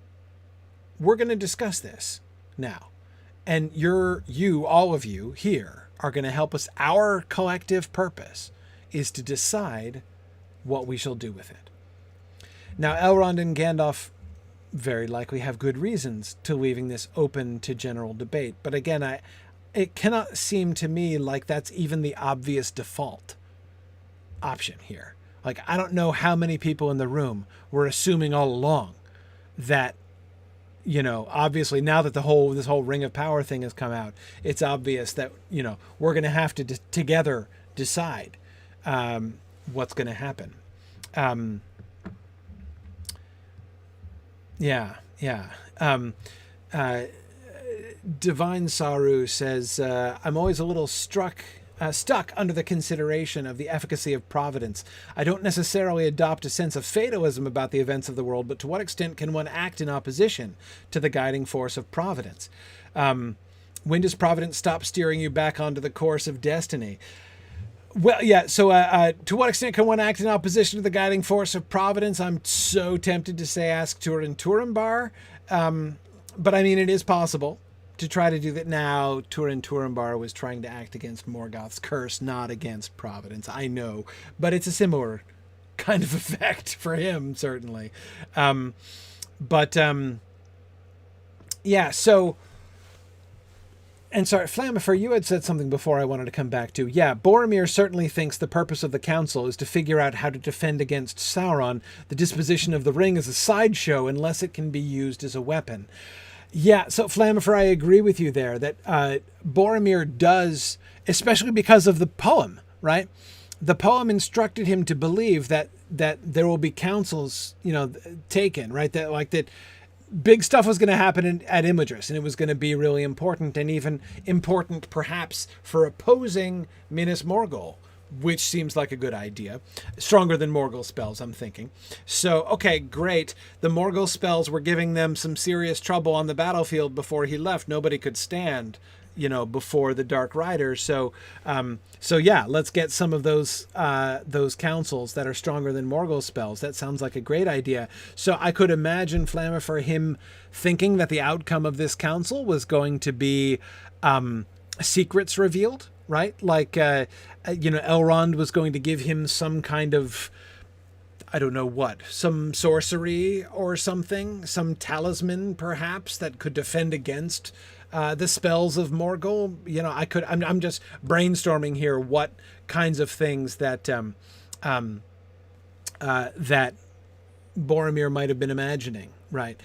We're going to discuss this now. And all of you here are going to help us. Our collective purpose is to decide what we shall do with it. Now, Elrond and Gandalf very likely have good reasons to leaving this open to general debate. But again, it cannot seem to me like that's even the obvious default option here. Like, I don't know how many people in the room were assuming all along that, obviously now that this whole Ring of Power thing has come out, it's obvious that, we're going to have to together decide what's going to happen. Divine Saru says, I'm always a little stuck under the consideration of the efficacy of providence. I don't necessarily adopt a sense of fatalism about the events of the world, but to what extent can one act in opposition to the guiding force of providence? When does providence stop steering you back onto the course of destiny? Well, yeah, so to what extent can one act in opposition to the guiding force of providence? I'm so tempted to say ask Turin Turambar, but I mean, it is possible to try to do that now. Turin Turambar was trying to act against Morgoth's curse, not against providence. I know, but it's a similar kind of effect for him, certainly. So And sorry, Flammifer, you had said something before I wanted to come back to. Yeah, Boromir certainly thinks the purpose of the council is to figure out how to defend against Sauron. The disposition of the ring is a sideshow unless it can be used as a weapon. Yeah, so Flammifer, I agree with you there that Boromir does, especially because of the poem, right? The poem instructed him to believe that there will be councils, taken, right? That big stuff was going to happen at Imladris, and it was going to be really important, and even important perhaps for opposing Minas Morgul, which seems like a good idea. Stronger than Morgul spells, I'm thinking. So, okay, great. The Morgul spells were giving them some serious trouble on the battlefield before he left. Nobody could stand, before the Dark Riders. So yeah, let's get some of those councils that are stronger than Morgul spells. That sounds like a great idea. So I could imagine Flammifer him thinking that the outcome of this council was going to be secrets revealed, right? Like, Elrond was going to give him some kind of, I don't know what, some sorcery or something, some talisman perhaps that could defend against the spells of Morgul. I'm just brainstorming here what kinds of things that that Boromir might have been imagining, right?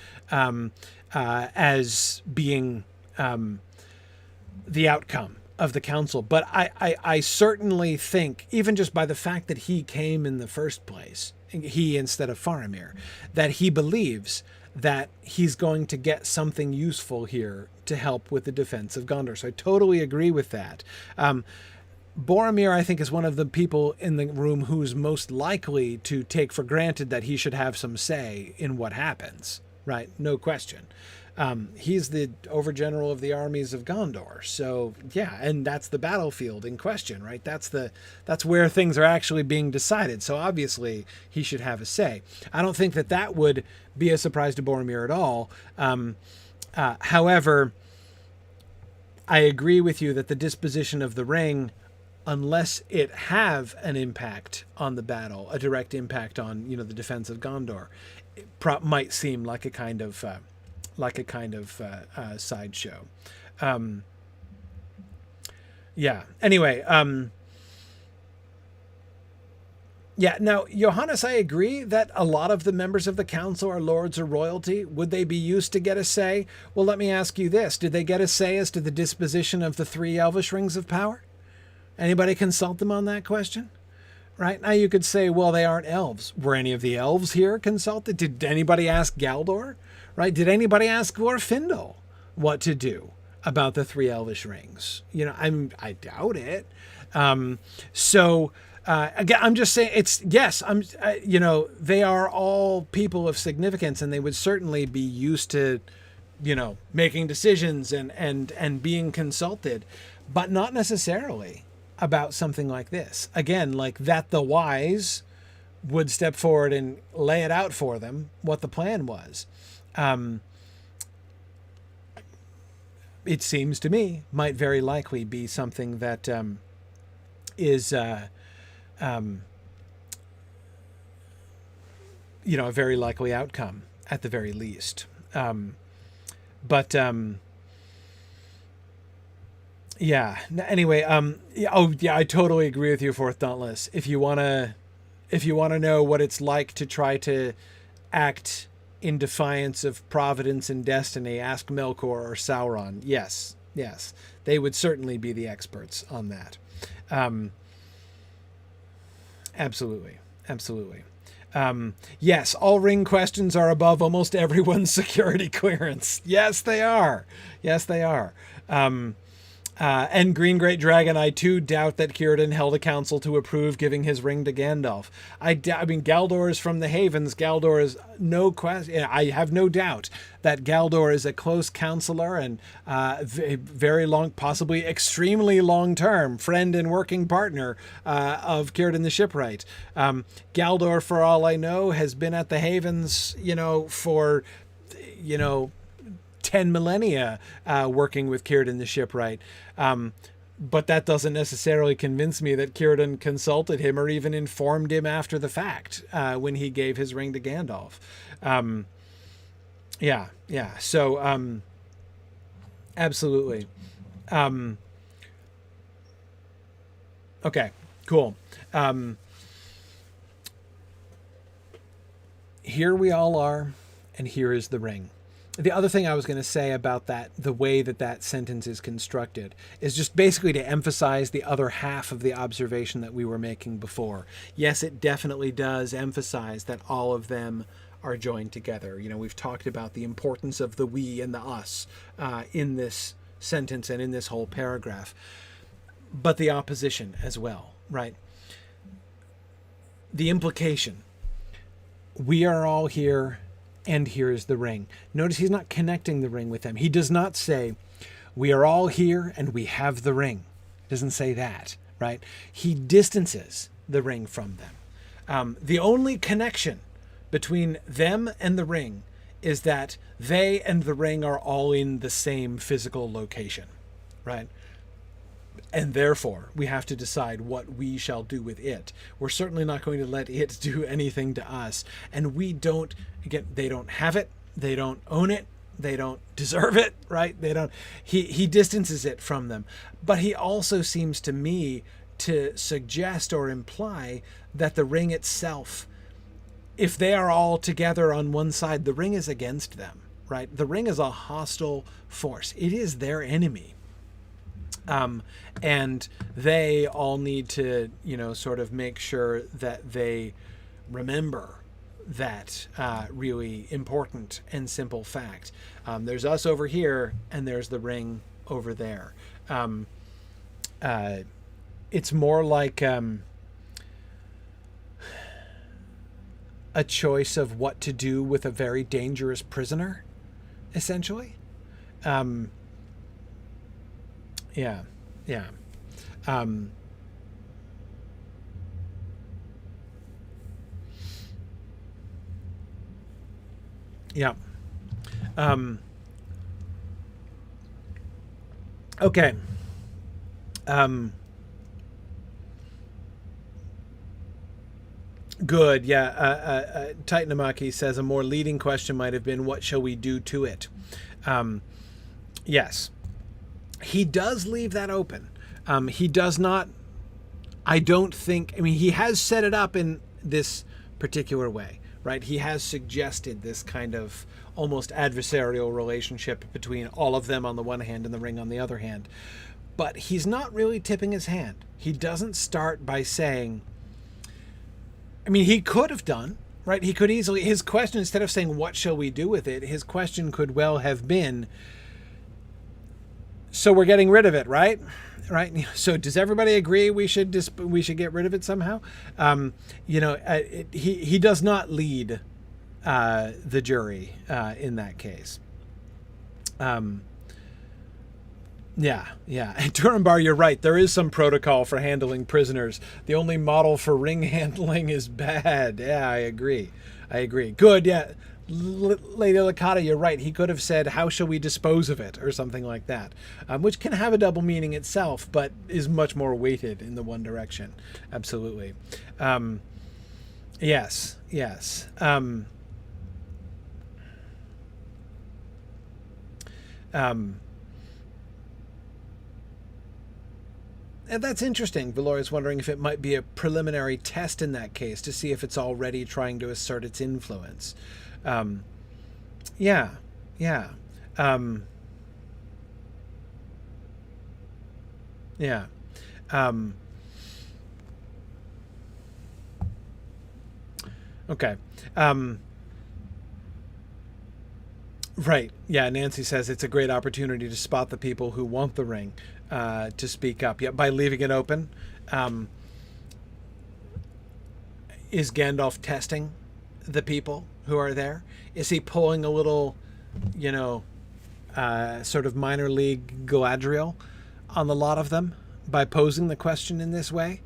As being the outcome of the council. But I certainly think, even just by the fact that he came in the first place, he instead of Faramir, that he believes that he's going to get something useful here to help with the defense of Gondor. So I totally agree with that. Boromir, I think, is one of the people in the room who's most likely to take for granted that he should have some say in what happens, right? No question. He's the overgeneral of the armies of Gondor. So yeah, and that's the battlefield in question, right? That's where things are actually being decided. So obviously he should have a say. I don't think that would be a surprise to Boromir at all. However, I agree with you that the disposition of the ring, unless it have an impact on the battle, a direct impact on, the defense of Gondor, it might seem like a kind of sideshow. Yeah. Anyway. Yeah. Now, Johannes, I agree that a lot of the members of the council are lords or royalty. Would they be used to get a say? Well, let me ask you this. Did they get a say as to the disposition of the 3 elvish rings of power? Anybody consult them on that question? Right? Now you could say, well, they aren't elves. Were any of the elves here consulted? Did anybody ask Galdor? Right? Did anybody ask Glorfindel what to do about the 3 elvish rings? I doubt it. Again, I'm just saying they are all people of significance, and they would certainly be used to, making decisions and being consulted, but not necessarily about something like this. Again, like that the wise would step forward and lay it out for them what the plan was. It seems to me might very likely be something that is a very likely outcome at the very least. Yeah. Anyway, I totally agree with you, Fourth Dauntless. If you wanna know what it's like to try to act in defiance of providence and destiny, ask Melkor or Sauron. Yes, they would certainly be the experts on that. Absolutely. Yes, all ring questions are above almost everyone's security clearance. Yes, they are. And Green Great Dragon, I too doubt that Círdan held a council to approve giving his ring to Gandalf. Galdor is from the Havens. Galdor is no question. I have no doubt that Galdor is a close counselor and very long, possibly extremely long-term friend and working partner of Círdan the Shipwright. Galdor, for all I know, has been at the Havens, for 10 millennia working with Círdan the Shipwright. But that doesn't necessarily convince me that Círdan consulted him or even informed him after the fact when he gave his ring to Gandalf. So absolutely. Okay, cool. Here we all are, and here is the ring. The other thing I was going to say about that, the way that that sentence is constructed, is just basically to emphasize the other half of the observation that we were making before. Yes, it definitely does emphasize that all of them are joined together. You know, we've talked about the importance of the we and the us in this sentence and in this whole paragraph, but the opposition as well, right? The implication: we are all here, and here is the ring. Notice he's not connecting the ring with them. He does not say, we are all here and we have the ring. Doesn't say that, right? He distances the ring from them. The only connection between them and the ring is that they and the ring are all in the same physical location, right? And therefore, we have to decide what we shall do with it. We're certainly not going to let it do anything to us. And we don't, again, they don't have it. They don't own it. They don't deserve it, right? They don't, he distances it from them. But he also seems to me to suggest or imply that the ring itself, if they are all together on one side, the ring is against them, right? The ring is a hostile force. It is their enemy. And they all need to, you know, sort of make sure that they remember that really important and simple fact. There's us over here, and there's the ring over there. It's more like a choice of what to do with a very dangerous prisoner, essentially. Yeah. Yeah. Yeah. Okay. Good. Yeah. Titanamaki says a more leading question might have been, what shall we do to it? Yes. He does leave that open. He does not, I don't think, I mean, he has set it up in this particular way, right? He has suggested this kind of almost adversarial relationship between all of them on the one hand and the ring on the other hand. But he's not really tipping his hand. He doesn't start by saying, I mean, he could have done, right? He could easily, his question, instead of saying, what shall we do with it? His question could well have been, so we're getting rid of it, right? Right. So does everybody agree we should get rid of it somehow? He does not lead the jury in that case. Yeah. And Turambar, you're right. There is some protocol for handling prisoners. The only model for ring handling is bad. Yeah, I agree. Good. Yeah. Lady Lakata, you're right. He could have said, how shall we dispose of it, or something like that, which can have a double meaning itself, but is much more weighted in the one direction. Absolutely. Yes. And that's interesting. Valoria's wondering if it might be a preliminary test in that case to see if it's already trying to assert its influence. Yeah. Okay. Right. Yeah. Nancy says it's a great opportunity to spot the people who want the ring to speak up. Yeah. By leaving it open. Is Gandalf testing the people who are there? Is he pulling a little, sort of minor league Galadriel on the lot of them by posing the question in this way?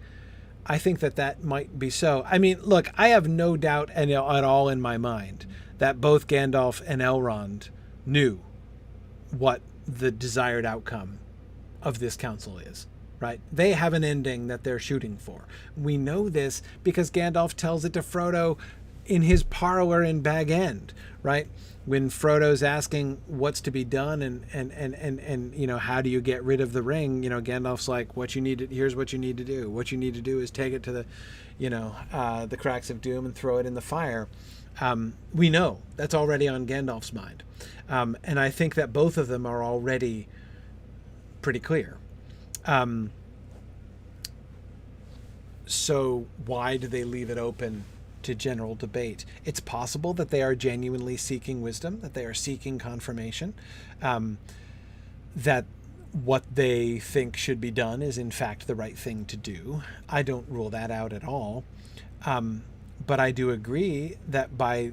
I think that might be so. I mean, look, I have no doubt at all in my mind that both Gandalf and Elrond knew what the desired outcome of this council is, right? They have an ending that they're shooting for. We know this because Gandalf tells it to Frodo in his parlor in Bag End, right? When Frodo's asking what's to be done and you know, how do you get rid of the ring? You know, Gandalf's like, here's what you need to do. What you need to do is take it to the, you know, the cracks of doom and throw it in the fire. We know that's already on Gandalf's mind. And I think that both of them are already pretty clear. So why do they leave it open to general debate? It's possible that they are genuinely seeking wisdom, that they are seeking confirmation, that what they think should be done is in fact the right thing to do. I don't rule that out at all. But I do agree that by,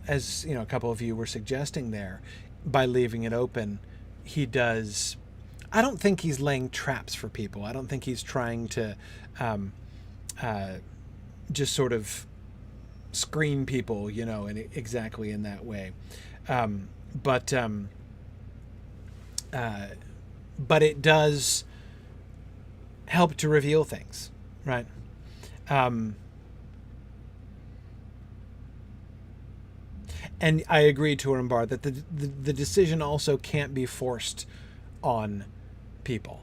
as you know, a couple of you were suggesting there, by leaving it open, he does, I don't think he's laying traps for people. I don't think he's trying to just sort of screen people, you know, exactly in that way. But it does help to reveal things, right? And I agree, Turambar, that the decision also can't be forced on people.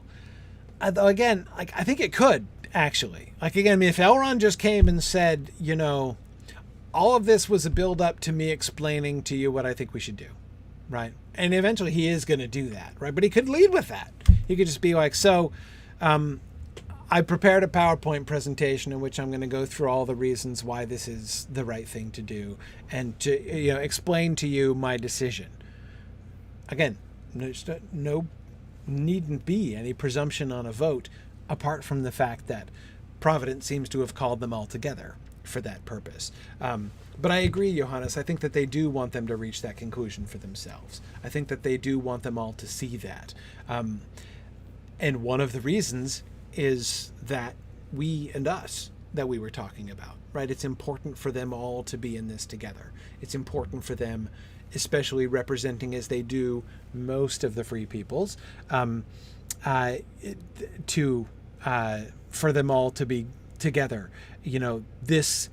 Again, like, I think it could, actually. Like, again, I mean, if Elrond just came and said, you know, all of this was a build-up to me explaining to you what I think we should do, right? And eventually he is going to do that, right? But he could lead with that. He could just be like, so I prepared a PowerPoint presentation in which I'm going to go through all the reasons why this is the right thing to do and to, you know, explain to you my decision. Again, no needn't be any presumption on a vote apart from the fact that Providence seems to have called them all together for that purpose. But I agree, Johannes. I think that they do want them to reach that conclusion for themselves. I think that they do want them all to see that. And one of the reasons is that we and us that we were talking about, right? It's important for them all to be in this together. It's important for them, especially representing as they do most of the free peoples, for them all to be together. You know, this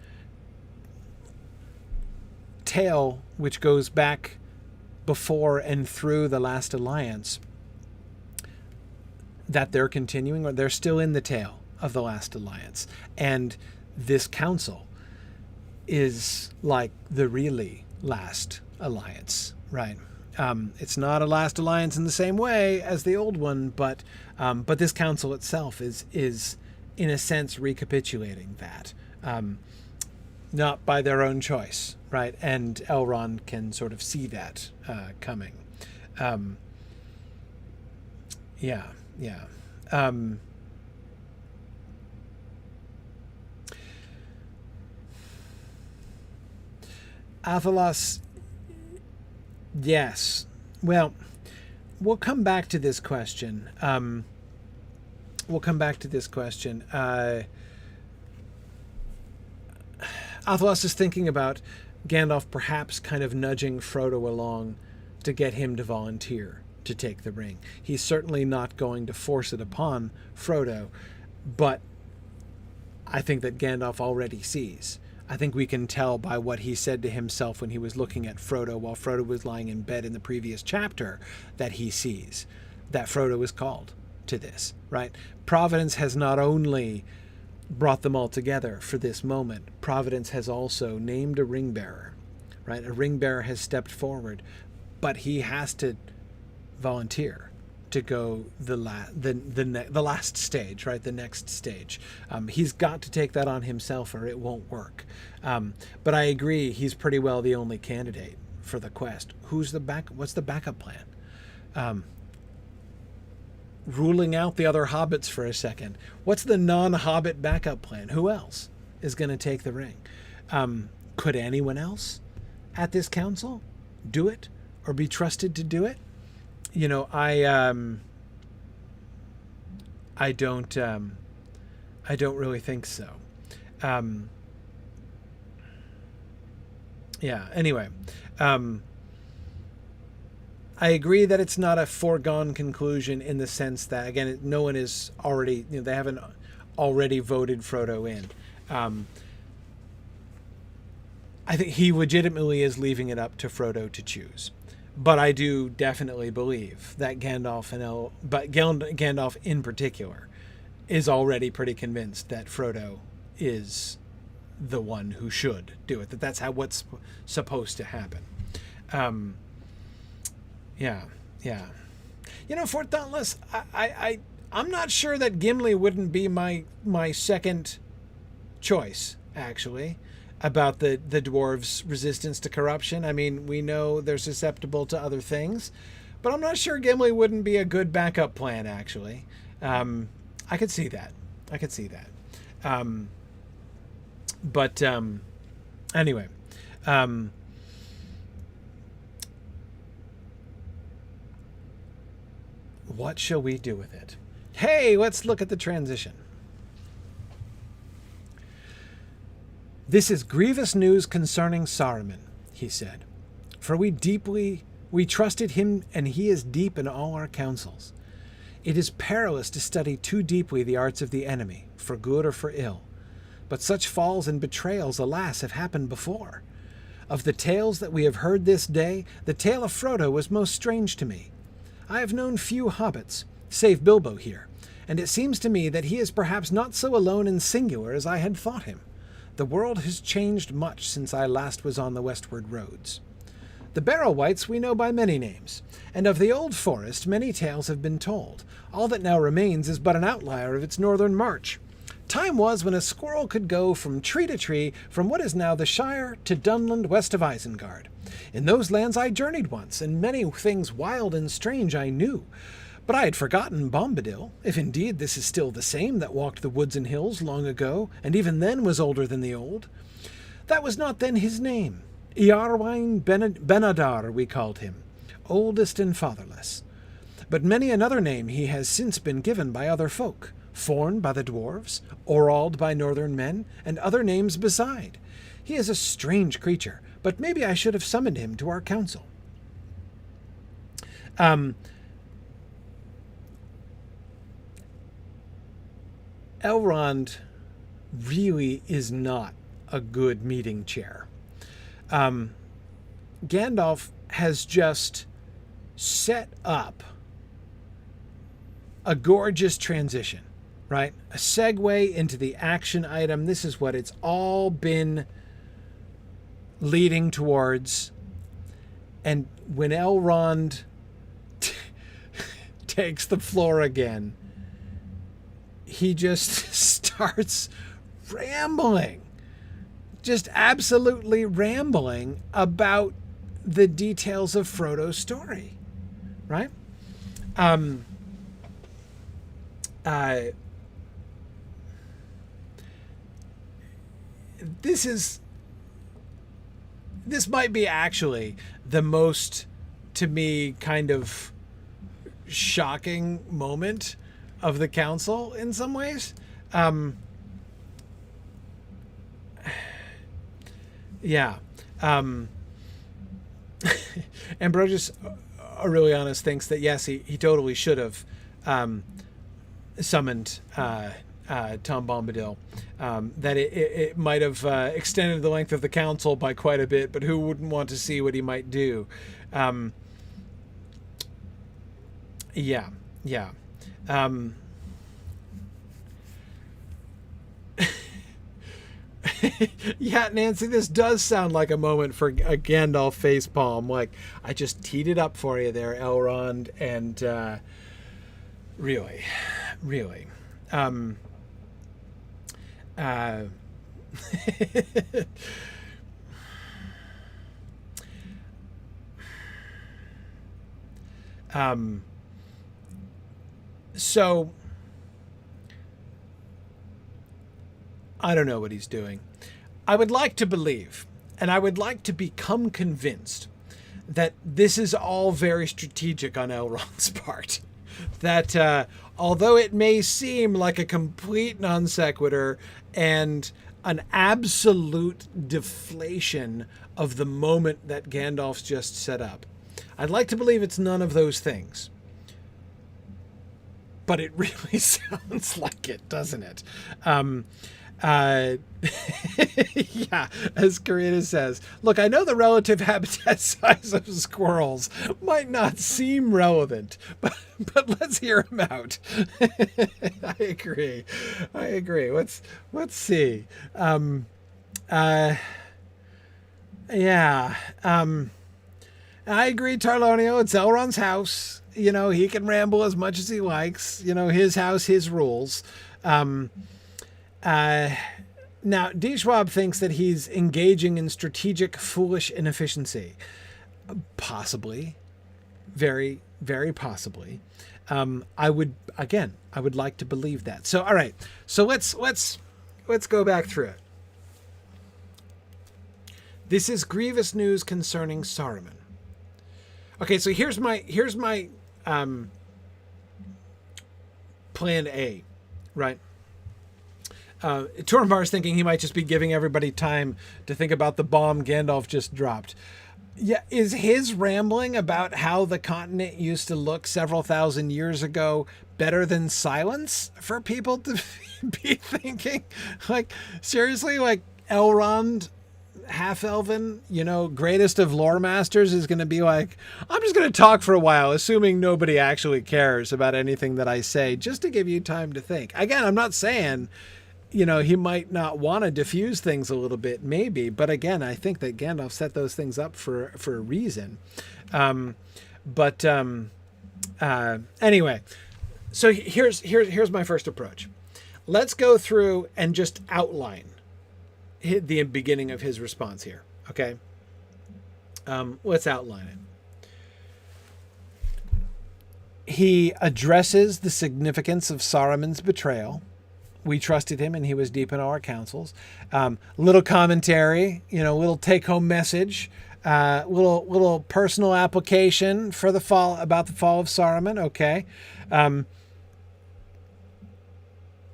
tale, which goes back before and through the last alliance, that they're continuing, or they're still in the tale of the last alliance. And this council is like the really last alliance, right? It's not a last alliance in the same way as the old one, but this council itself is in a sense recapitulating that, not by their own choice, right? And Elrond can sort of see that coming. Yeah. Athalas, yes. Well, we'll come back to this question. Athalas is thinking about Gandalf perhaps kind of nudging Frodo along to get him to volunteer to take the ring. He's certainly not going to force it upon Frodo, but I think that Gandalf already sees. I think we can tell by what he said to himself when he was looking at Frodo while Frodo was lying in bed in the previous chapter, that he sees that Frodo was called to this, right? Providence has not only brought them all together for this moment, Providence has also named a ring bearer, right? A ring bearer has stepped forward, but he has to volunteer to go the last stage, right? The next stage. He's got to take that on himself or it won't work. But I agree, he's pretty well the only candidate for the quest. What's the backup plan? Ruling out the other hobbits for a second. What's the non-hobbit backup plan? Who else is going to take the ring? Could anyone else at this council do it or be trusted to do it? You know, I don't really think so. Yeah. Anyway, I agree that it's not a foregone conclusion in the sense that, again, no one is already, you know, they haven't already voted Frodo in. I think he legitimately is leaving it up to Frodo to choose. But I do definitely believe that Gandalf Gandalf in particular is already pretty convinced that Frodo is the one who should do it. That's how what's supposed to happen. Yeah. Fort Dauntless, I'm not sure that Gimli wouldn't be my second choice, actually, about the dwarves' resistance to corruption. I mean, we know they're susceptible to other things, but I'm not sure Gimli wouldn't be a good backup plan, actually. I could see that. Anyway. What shall we do with it? Hey, let's look at the transition. This is grievous news concerning Saruman, he said. For we trusted him, and he is deep in all our counsels. It is perilous to study too deeply the arts of the enemy, for good or for ill. But such falls and betrayals, alas, have happened before. Of the tales that we have heard this day, the tale of Frodo was most strange to me. I have known few hobbits, save Bilbo here, and it seems to me that he is perhaps not so alone and singular as I had thought him. The world has changed much since I last was on the westward roads. The Barrow-wights we know by many names, and of the old forest many tales have been told. All that now remains is but an outlier of its northern march. Time was when a squirrel could go from tree to tree from what is now the Shire to Dunland west of Isengard. In those lands I journeyed once, and many things wild and strange I knew. But I had forgotten Bombadil, if indeed this is still the same that walked the woods and hills long ago, and even then was older than the old. That was not then his name. Eärwain Benadar we called him, oldest and fatherless. But many another name he has since been given by other folk, Forn by the dwarves, Orald by northern men, and other names beside. He is a strange creature, but maybe I should have summoned him to our council. Elrond really is not a good meeting chair. Gandalf has just set up a gorgeous transition, right? A segue into the action item. This is what it's all been leading towards. And when Elrond takes the floor again, he just starts rambling, just absolutely rambling about the details of Frodo's story, right? This might be actually the most, to me, kind of shocking moment of the council in some ways. Ambrosius Aurelianus thinks that yes, he totally should have summoned Tom Bombadil. That it might have extended the length of the council by quite a bit, but who wouldn't want to see what he might do? Yeah, Nancy, this does sound like a moment for a Gandalf facepalm. Like, I just teed it up for you there, Elrond, and really. So I don't know what he's doing. I would like to believe, and I would like to become convinced that this is all very strategic on Elrond's part. That although it may seem like a complete non sequitur and an absolute deflation of the moment that Gandalf's just set up, I'd like to believe it's none of those things. But it really sounds like it, doesn't it? Uh, yeah, as Karina says, look, I know the relative habitat size of squirrels might not seem relevant, but let's hear them out. I agree. Let's see. Yeah. I agree, Tarlonio. It's Elrond's house. You know, he can ramble as much as he likes. You know, his house, his rules. Now, D. Schwab thinks that he's engaging in strategic, foolish inefficiency. Possibly. Very, very possibly. I would like to believe that. So, all right. So let's go back through it. This is grievous news concerning Saruman. Okay, so here's my plan A, right? Tormbar is thinking he might just be giving everybody time to think about the bomb Gandalf just dropped. Yeah, is his rambling about how the continent used to look several thousand years ago better than silence for people to be thinking? Like, seriously, like Elrond, half-elven, you know, greatest of lore masters, is going to be like, I'm just going to talk for a while, assuming nobody actually cares about anything that I say, just to give you time to think. Again, I'm not saying, you know, he might not want to diffuse things a little bit, maybe, but again, I think that Gandalf set those things up for a reason. Anyway, so here's my first approach. Let's go through and just outline the beginning of his response here. Okay. Let's outline it. He addresses the significance of Saruman's betrayal. We trusted him and he was deep in our counsels. Little commentary, you know, little take home message, little personal application for the fall of Saruman. Okay.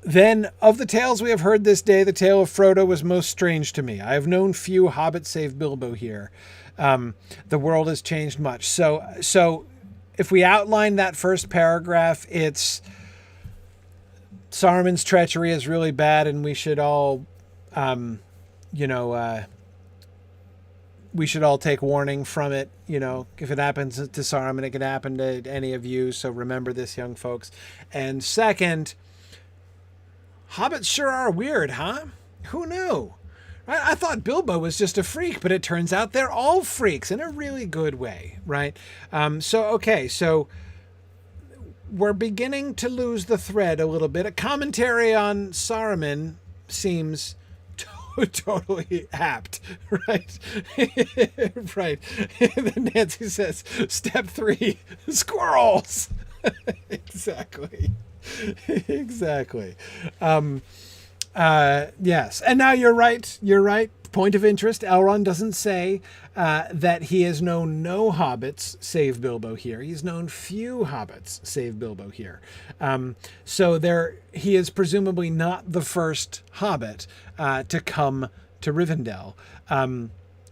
Then, of the tales we have heard this day, the tale of Frodo was most strange to me. I have known few hobbits save Bilbo here. The world has changed much. So if we outline that first paragraph, it's Saruman's treachery is really bad, and we should all, we should all take warning from it. You know, if it happens to Saruman, it could happen to any of you. So remember this, young folks. And second, hobbits sure are weird, huh? Who knew? Right? I thought Bilbo was just a freak, but it turns out they're all freaks in a really good way, right? So we're beginning to lose the thread a little bit. A commentary on Saruman seems totally apt, right? Right. And then Nancy says, step 3, squirrels. Exactly. Exactly. Yes. And now you're right. Point of interest. Elrond doesn't say that he has known no hobbits save Bilbo here. He's known few hobbits save Bilbo here. So he is presumably not the first hobbit to come to Rivendell.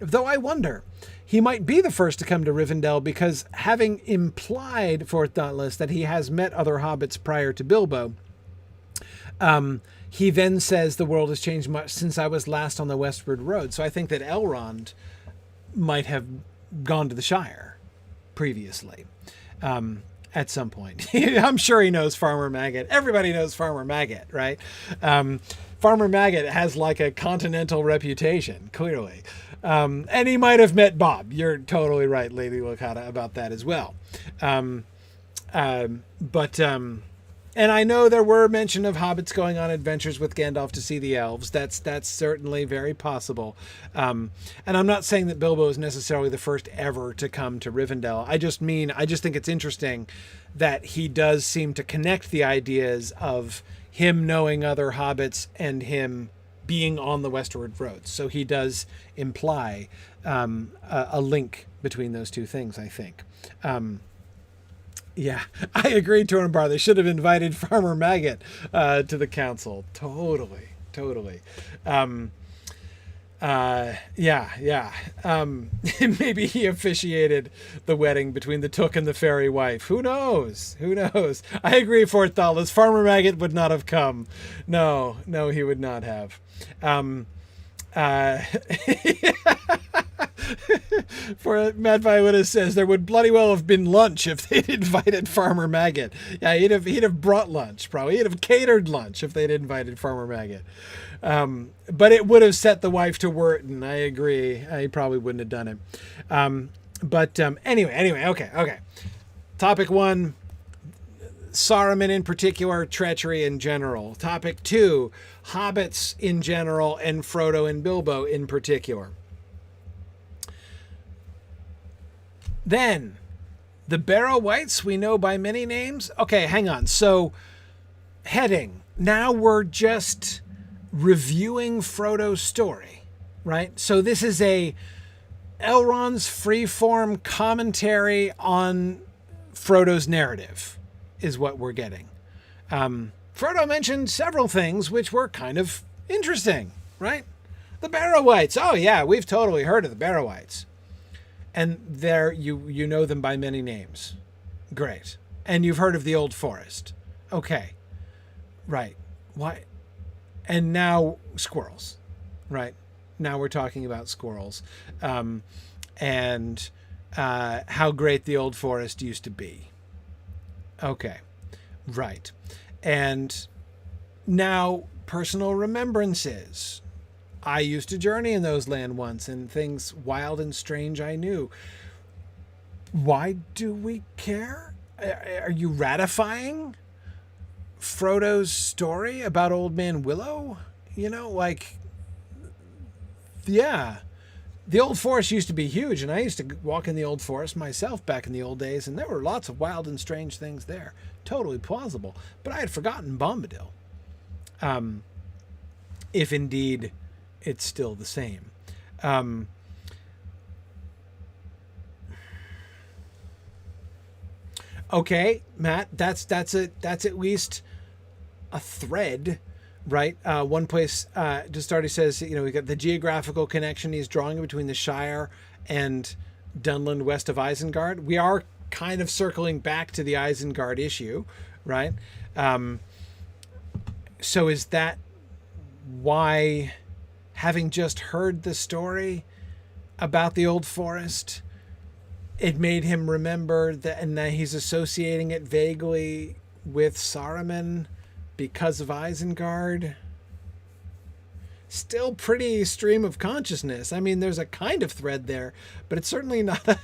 Though I wonder, he might be the first to come to Rivendell because, having implied, Fourth Dauntless, that he has met other hobbits prior to Bilbo, he then says the world has changed much since I was last on the westward road. So I think that Elrond might have gone to the Shire previously at some point. I'm sure he knows Farmer Maggot. Everybody knows Farmer Maggot, right? Farmer Maggot has like a continental reputation, clearly. And he might have met Bob. You're totally right, Lady Lakata, about that as well. And I know there were mention of hobbits going on adventures with Gandalf to see the elves. That's certainly very possible. And I'm not saying that Bilbo is necessarily the first ever to come to Rivendell. I just think it's interesting that he does seem to connect the ideas of him knowing other hobbits and him being on the westward road. So he does imply a link between those two things, I think. Yeah, I agree, Tornbar. They should have invited Farmer Maggot to the council. Totally. Yeah. Maybe he officiated the wedding between the Took and the fairy wife. Who knows? Who knows? I agree, Fort Thales. Farmer Maggot would not have come. No, he would not have. For Matt Viola says there would bloody well have been lunch if they'd invited Farmer Maggot. Yeah, he'd have brought lunch, probably. He'd have catered lunch if they'd invited Farmer Maggot. But it would have set the wife to wortin'. I agree. He probably wouldn't have done it. Anyway, okay. Topic 1, Saruman in particular, treachery in general. Topic 2, hobbits in general, and Frodo and Bilbo in particular. Then, the Barrow-wights we know by many names. Okay, hang on. So, heading. Now we're just reviewing Frodo's story, right? So this is Elrond's freeform commentary on Frodo's narrative, is what we're getting. Frodo mentioned several things which were kind of interesting, right? The Barrow-wights. Oh yeah, we've totally heard of the Barrow-wights. And there you know them by many names. Great. And you've heard of the Old Forest. Okay. Right. Why? And now squirrels. Right. Now we're talking about squirrels. And how great the Old Forest used to be. Okay. Right. And now personal remembrances. I used to journey in those land once, and things wild and strange I knew. Why do we care? Are you ratifying Frodo's story about Old Man Willow? You know, like, yeah. The Old Forest used to be huge, and I used to walk in the Old Forest myself back in the old days, and there were lots of wild and strange things there. Totally plausible. But I had forgotten Bombadil. If indeed it's still the same. Okay, Matt, that's at least a thread, right? One place just already says, you know, we got the geographical connection he's drawing between the Shire and Dunland west of Isengard. We are kind of circling back to the Isengard issue, right? So is that why, having just heard the story about the Old Forest, it made him remember that, and that he's associating it vaguely with Saruman because of Isengard? Still pretty stream of consciousness. I mean, there's a kind of thread there, but it's certainly not a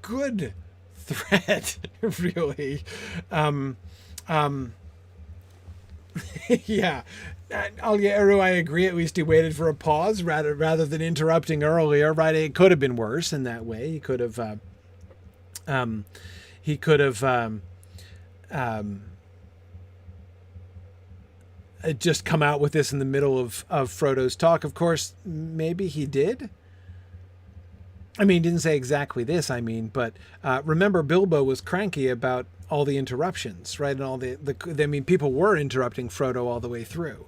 good thread, really. Yeah. Eru, I agree. At least he waited for a pause rather than interrupting earlier. Right? It could have been worse in that way. He could have just come out with this in the middle of Frodo's talk. Of course, maybe he did. I mean, he didn't say exactly this, but remember, Bilbo was cranky about all the interruptions, right? And all people were interrupting Frodo all the way through.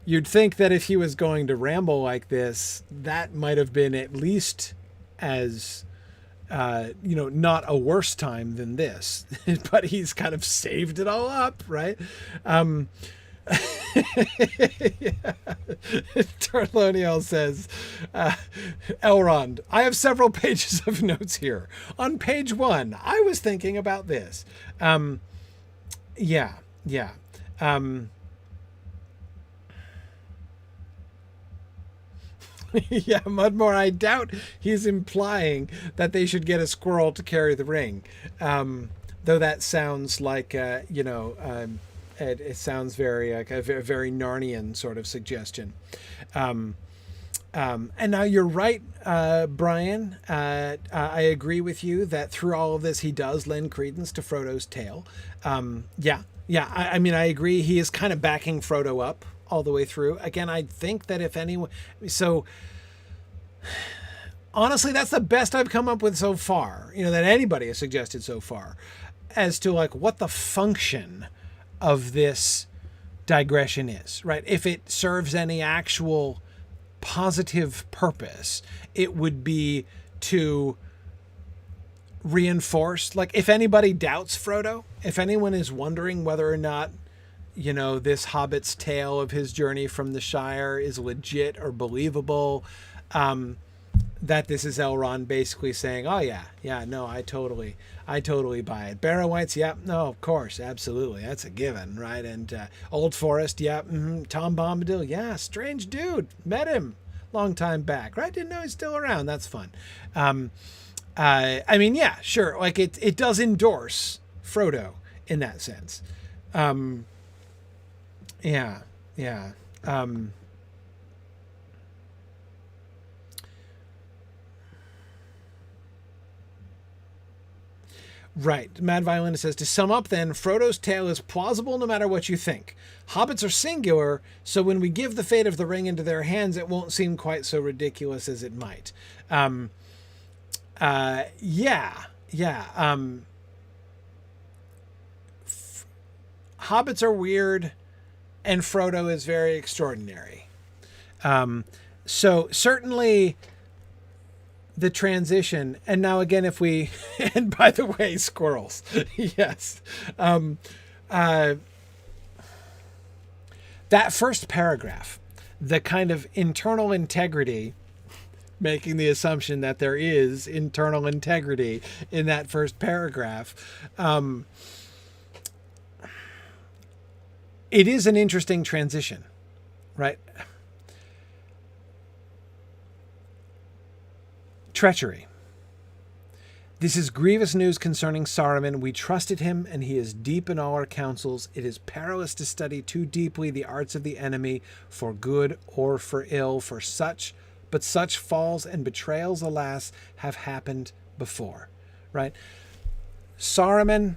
You'd think that if he was going to ramble like this, that might have been at least as, not a worse time than this. But he's kind of saved it all up, right? Tarloniel says, Elrond, I have several pages of notes here. On page 1, I was thinking about this. Yeah. Yeah, Mudmore, I doubt he's implying that they should get a squirrel to carry the ring. Though that sounds like, it sounds very a very Narnian sort of suggestion. And now you're right, Brian. I agree with you that through all of this, he does lend credence to Frodo's tale. Yeah. I agree. He is kind of backing Frodo up all the way through. Again, I think that if anyone... So, honestly, that's the best I've come up with so far, that anybody has suggested so far, as to, like, what the function of this digression is, right? If it serves any actual positive purpose, it would be to reinforce, like, if anybody doubts Frodo, if anyone is wondering whether or not, you know, this hobbit's tale of his journey from the Shire is legit or believable, that this is Elrond basically saying, oh yeah, no, I totally buy it. Barrow-wights, yep, no, of course, absolutely, that's a given, right? And Old Forest, yep, Tom Bombadil, yeah, strange dude, met him long time back, right? Didn't know he's still around. That's fun. I mean, yeah, sure, like it does endorse Frodo in that sense. Yeah. Right. Mad Violinist says, to sum up then, Frodo's tale is plausible no matter what you think. Hobbits are singular, so when we give the fate of the ring into their hands, it won't seem quite so ridiculous as it might. Hobbits are weird, and Frodo is very extraordinary. So certainly the transition, and now again, if we, and by the way, squirrels, yes. That first paragraph, the kind of internal integrity, making the assumption that there is internal integrity in that first paragraph. It is an interesting transition, right? Treachery. This is grievous news concerning Saruman. We trusted him, and he is deep in all our counsels. It is perilous to study too deeply the arts of the enemy, for good or for ill, but such falls and betrayals, alas, have happened before, right? Saruman,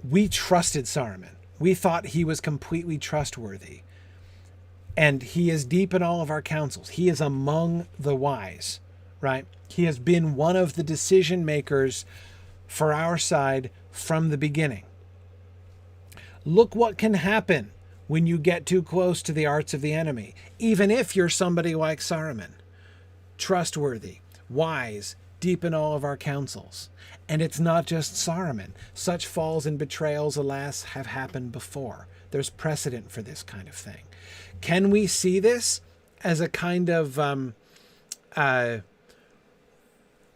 we trusted Saruman. We thought he was completely trustworthy. And he is deep in all of our counsels. He is among the wise, right? He has been one of the decision makers for our side from the beginning. Look what can happen when you get too close to the arts of the enemy, even if you're somebody like Saruman. Trustworthy, wise, deep in all of our counsels. And it's not just Saruman. Such falls and betrayals, alas, have happened before. There's precedent for this kind of thing. Can we see this as a kind of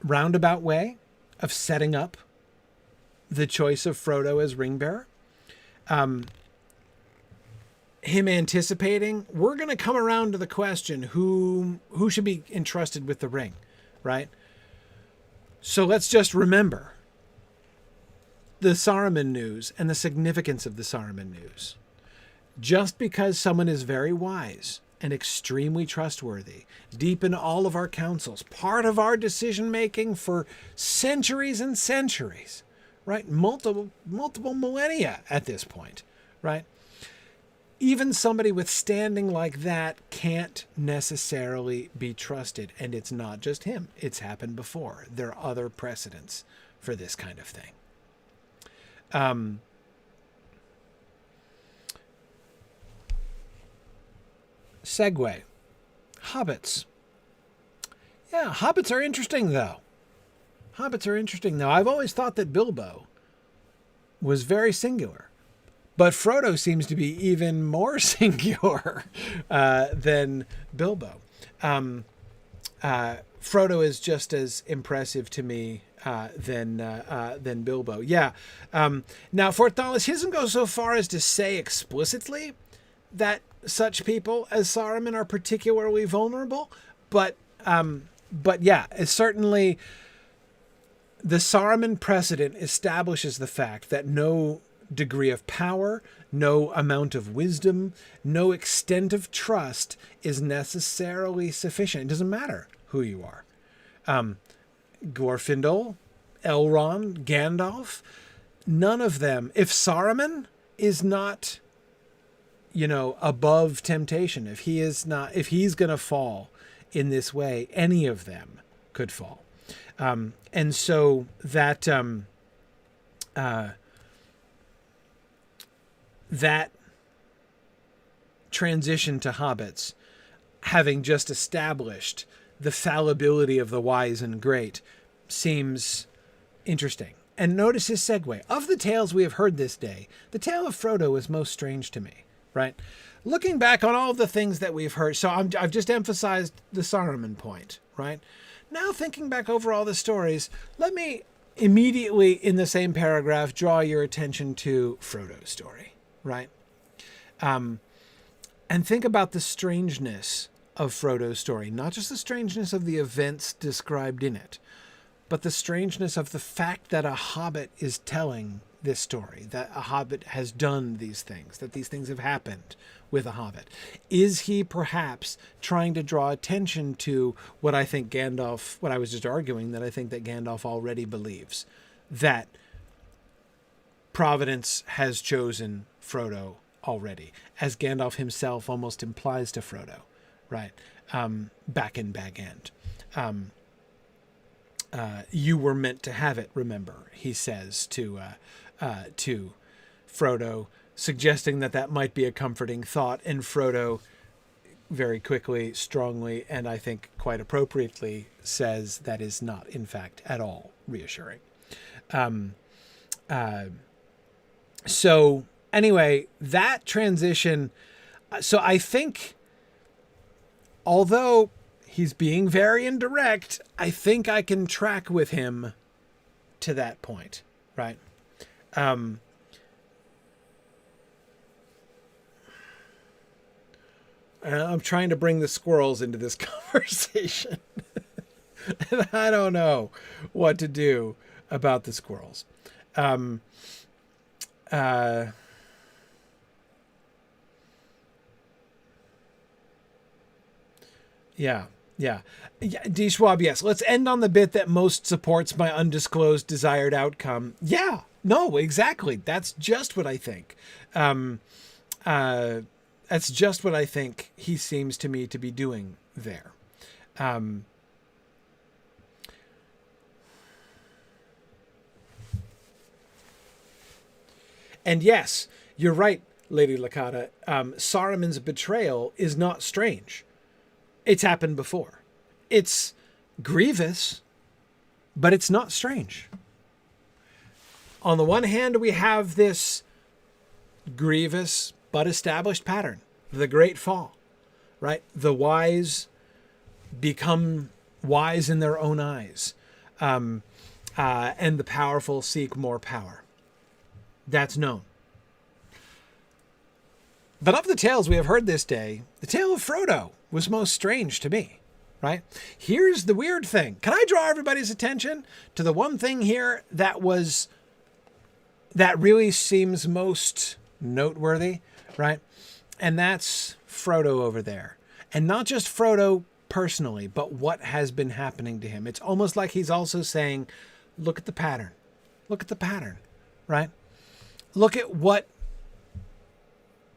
roundabout way of setting up the choice of Frodo as ring bearer? Him anticipating, we're going to come around to the question, who should be entrusted with the ring, right? So let's just remember the Saruman news and the significance of the Saruman news. Just because someone is very wise and extremely trustworthy, deep in all of our counsels, part of our decision-making for centuries and centuries, right? Multiple millennia at this point, right? Even somebody with standing like that can't necessarily be trusted. And it's not just him. It's happened before. There are other precedents for this kind of thing. Segue. Hobbits. Yeah, hobbits are interesting, though. I've always thought that Bilbo was very singular. But Frodo seems to be even more singular than Bilbo. Frodo is just as impressive to me than Bilbo. Yeah. Now, Fort Thales, he doesn't go so far as to say explicitly that such people as Saruman are particularly vulnerable, but yeah, it's certainly the Saruman precedent establishes the fact that no degree of power, no amount of wisdom, no extent of trust is necessarily sufficient. It doesn't matter who you are. Glorfindel, Elrond, Gandalf, none of them. If Saruman is not, above temptation, if he's going to fall in this way, any of them could fall. And so that transition to hobbits, having just established the fallibility of the wise and great, seems interesting. And notice his segue. Of the tales we have heard this day, the tale of Frodo is most strange to me, right? Looking back on all of the things that we've heard, so I've just emphasized the Saruman point, right? Now thinking back over all the stories, let me immediately in the same paragraph draw your attention to Frodo's story, right? And think about the strangeness of Frodo's story, not just the strangeness of the events described in it, but the strangeness of the fact that a hobbit is telling this story, that a hobbit has done these things, that these things have happened with a hobbit. Is he perhaps trying to draw attention to what I think Gandalf, what I was just arguing, that I think that Gandalf already believes, that Providence has chosen Frodo already, as Gandalf himself almost implies to Frodo, right? Back in Bag End. You were meant to have it, remember, he says to Frodo, suggesting that might be a comforting thought. And Frodo very quickly, strongly, and I think quite appropriately says that is not, in fact, at all reassuring. So anyway, that transition. So I think, although he's being very indirect, I think I can track with him to that point, right? I'm trying to bring the squirrels into this conversation. And I don't know what to do about the squirrels. Yeah. D. Schwab, yes. Let's end on the bit that most supports my undisclosed desired outcome. Yeah. No, exactly. That's just what I think. That's just what I think he seems to me to be doing there. And yes, you're right, Lady Lakata. Saruman's betrayal is not strange. It's happened before. It's grievous, but it's not strange. On the one hand, we have this grievous but established pattern, the great fall, right? The wise become wise in their own eyes, and the powerful seek more power. That's known. But of the tales we have heard this day, the tale of Frodo was most strange to me, right? Here's the weird thing. Can I draw everybody's attention to the one thing here that really seems most noteworthy, right? And that's Frodo over there. And not just Frodo personally, but what has been happening to him. It's almost like he's also saying, look at the pattern. Look at the pattern, right? Look at what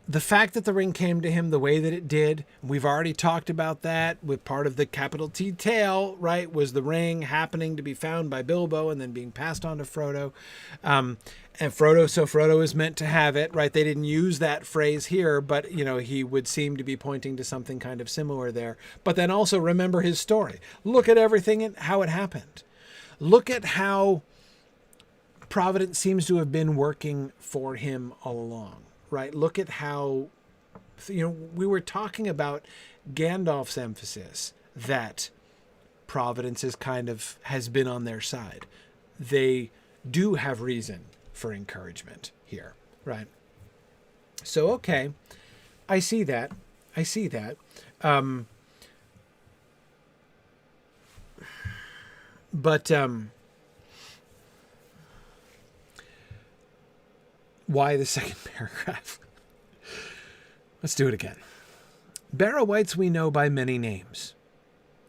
the fact that the ring came to him the way that it did. We've already talked about that with part of the capital T tale, right? Was the ring happening to be found by Bilbo and then being passed on to Frodo. And Frodo is meant to have it, right? They didn't use that phrase here, but, he would seem to be pointing to something kind of similar there. But then also remember his story. Look at everything and how it happened. Look at how Providence seems to have been working for him all along. Right? Look at how, we were talking about Gandalf's emphasis that Providence has been on their side. They do have reason for encouragement here, right? So, okay, I see that. But why the second paragraph? Let's do it again. Barrow-wights we know by many names,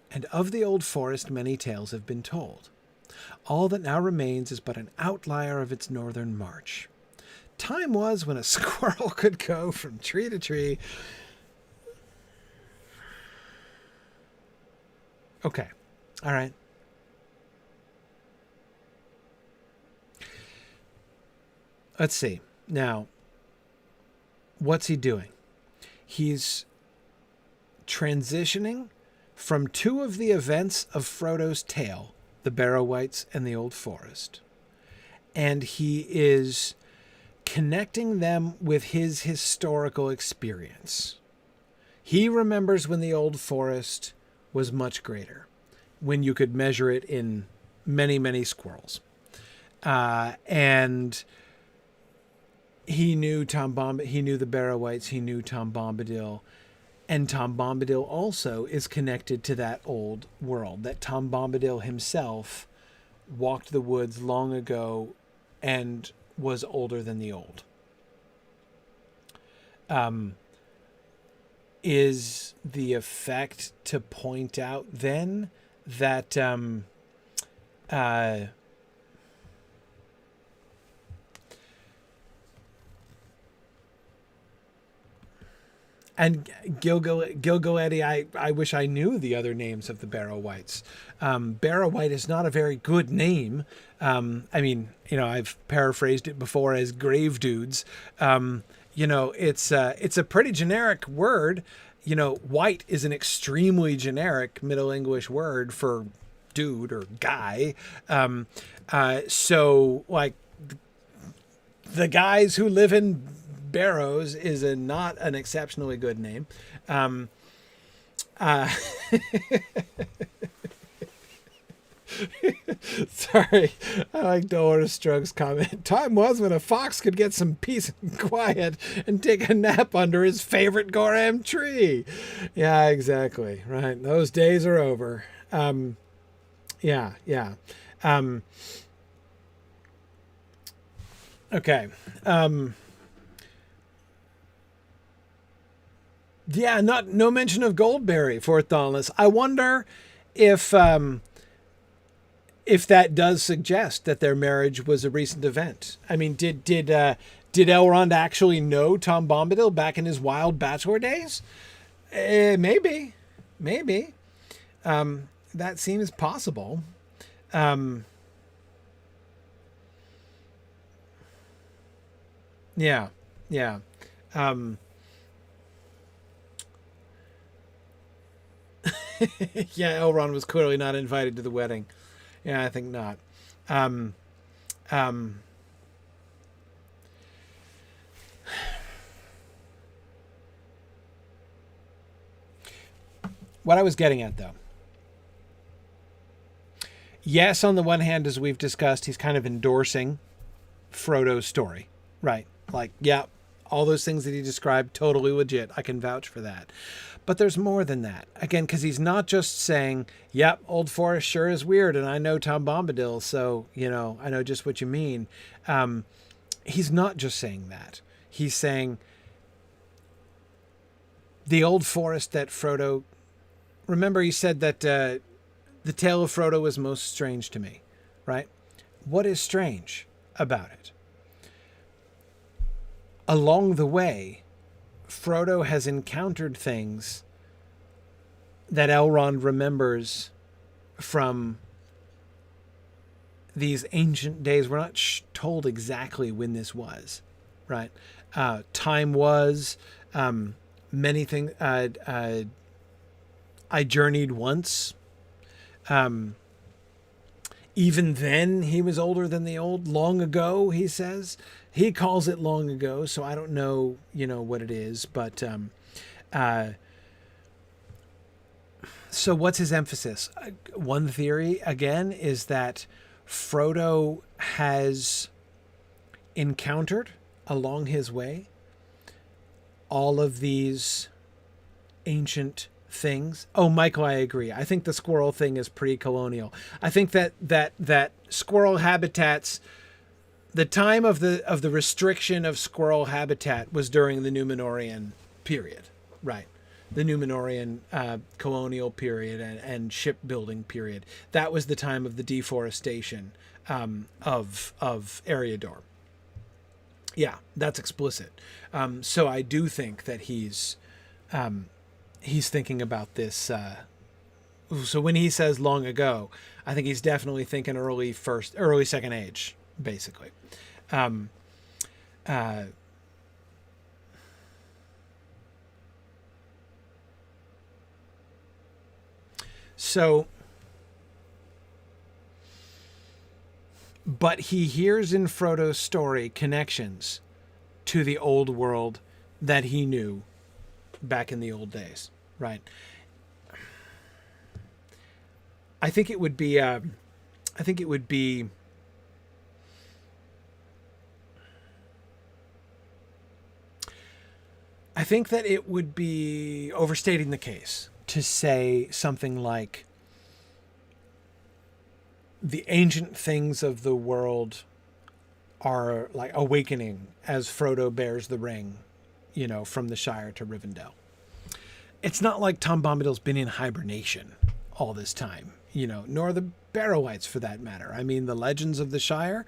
and of the old forest many tales have been told. All that now remains is but an outlier of its northern march. Time was when a squirrel could go from tree to tree. Okay, all right. Let's see. Now, what's he doing? he's transitioning from two of the events of Frodo's tale, the Barrow-wights and the Old Forest. And he is connecting them with his historical experience. He remembers when the Old Forest was much greater, when you could measure it in many, many squirrels. And he knew he knew the Barrow-wights, he knew Tom Bombadil. And Tom Bombadil also is connected to that old world, that Tom Bombadil himself walked the woods long ago and was older than the old. Is the effect to point out then that and Gilgalady, I wish I knew the other names of the Barrow-wights. Barrow-wight is not a very good name. I mean, I've paraphrased it before as grave dudes. It's a pretty generic word. White is an extremely generic Middle English word for dude or guy. So like the guys who live in Barrows is not an exceptionally good name. Sorry, I like Dolores Stroke's comment. Time was when a fox could get some peace and quiet and take a nap under his favorite Gorham tree. Yeah, exactly. Right. Those days are over. Yeah. Okay. Yeah, no mention of Goldberry for Thonless. I wonder if that does suggest that their marriage was a recent event. I mean, did Elrond actually know Tom Bombadil back in his wild bachelor days? Maybe. That seems possible. Yeah. Yeah, Elrond was clearly not invited to the wedding. Yeah, I think not. What I was getting at, though. Yes, on the one hand, as we've discussed, he's kind of endorsing Frodo's story. Right. Like, yeah, all those things that he described, totally legit. I can vouch for that. But there's more than that. Again, because he's not just saying, yep, Old Forest sure is weird, and I know Tom Bombadil, so, I know just what you mean. He's not just saying that. He's saying the Old Forest that Frodo... Remember, he said that the tale of Frodo was most strange to me, right? What is strange about it? Along the way, Frodo has encountered things that Elrond remembers from these ancient days. We're not told exactly when this was, right? Time was, many things. I journeyed once. Even then, he was older than the old. Long ago, he says. He calls it long ago, so I don't know, what it is. But so what's his emphasis? One theory, again, is that Frodo has encountered along his way all of these ancient things. Oh, Michael, I agree. I think the squirrel thing is pre-colonial. I think that squirrel habitats, the time of the restriction of squirrel habitat was during the Númenórean period, right? The Númenórean colonial period and shipbuilding period. That was the time of the deforestation of Eriador. Yeah, that's explicit. So I do think that he's thinking about this. So when he says long ago, I think he's definitely thinking early second age, basically. So, but he hears in Frodo's story connections to the old world that he knew back in the old days, right? I think it would be I think that it would be overstating the case to say something like the ancient things of the world are like awakening as Frodo bears the ring, from the Shire to Rivendell. It's not like Tom Bombadil's been in hibernation all this time, nor the Barrow-wights for that matter. I mean, the legends of the Shire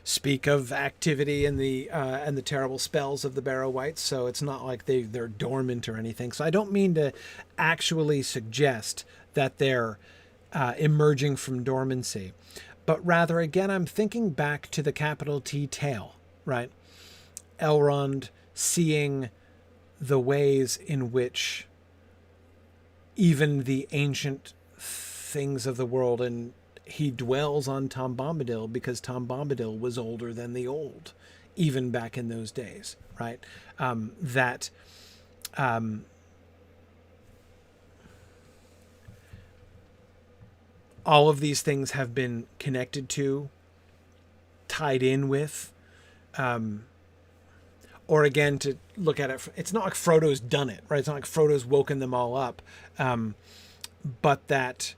speak of activity and the terrible spells of the Barrow-wights, so it's not like they're dormant or anything. So I don't mean to actually suggest that they're emerging from dormancy, but rather, again, I'm thinking back to the capital T tale, right? Elrond seeing the ways in which even the ancient things of the world, and he dwells on Tom Bombadil because Tom Bombadil was older than the old, even back in those days, right? All of these things have been connected to, tied in with, or again, to look at it, it's not like Frodo's done it, right? It's not like Frodo's woken them all up, but that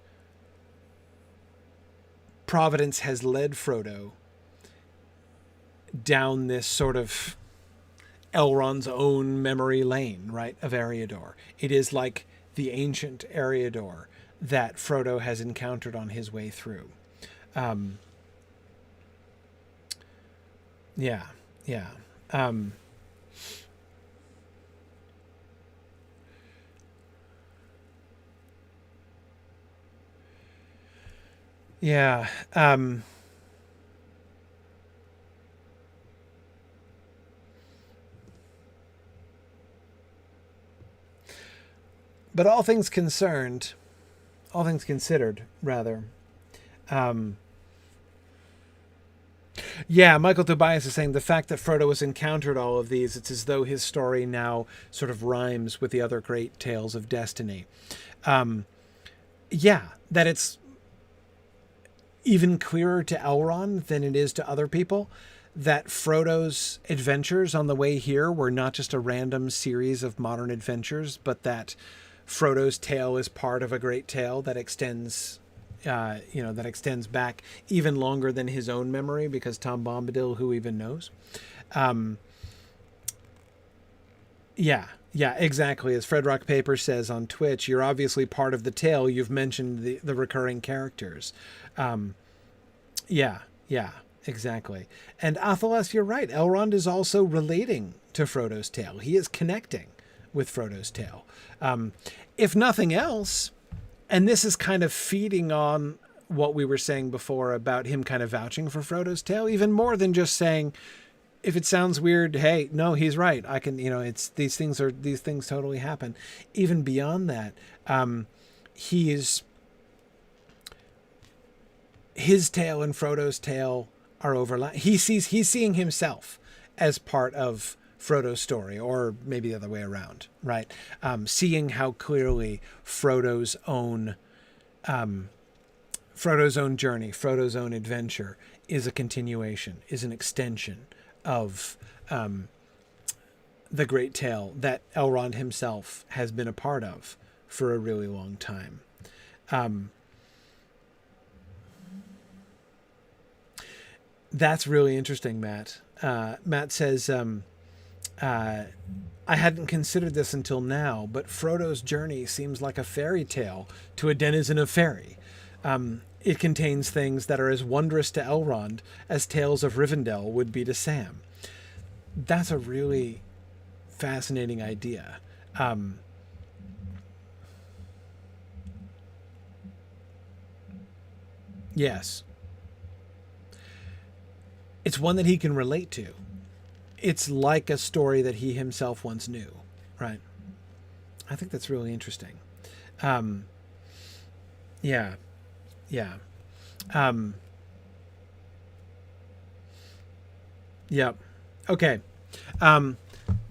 Providence has led Frodo down this sort of Elrond's own memory lane, right, of Eriador. It is like the ancient Eriador that Frodo has encountered on his way through. Yeah. Yeah. But all things considered, rather. Yeah, Michael Tobias is saying the fact that Frodo has encountered all of these, it's as though his story now sort of rhymes with the other great tales of destiny. Yeah, that it's even clearer to Elrond than it is to other people that Frodo's adventures on the way here were not just a random series of modern adventures, but that Frodo's tale is part of a great tale that extends back even longer than his own memory, because Tom Bombadil, who even knows? Yeah, exactly. As Fred Rock Paper says on Twitch, you're obviously part of the tale. You've mentioned the recurring characters. Yeah, exactly. And Athelas, you're right. Elrond is also relating to Frodo's tale. He is connecting with Frodo's tale. If nothing else, and this is kind of feeding on what we were saying before about him kind of vouching for Frodo's tale, even more than just saying, if it sounds weird, hey, no, he's right. I can, it's these things totally happen. Even beyond that, his tale and Frodo's tale are overlap. He's seeing himself as part of Frodo's story, or maybe the other way around, right? Seeing how clearly Frodo's own journey, Frodo's own adventure is a continuation, is an extension of the great tale that Elrond himself has been a part of for a really long time. That's really interesting, Matt. Matt says, I hadn't considered this until now, but Frodo's journey seems like a fairy tale to a denizen of Faerie. It contains things that are as wondrous to Elrond as tales of Rivendell would be to Sam. That's a really fascinating idea. Yes. It's one that he can relate to. It's like a story that he himself once knew, right? I think that's really interesting. Yeah. Yeah. Um, yeah. Okay. But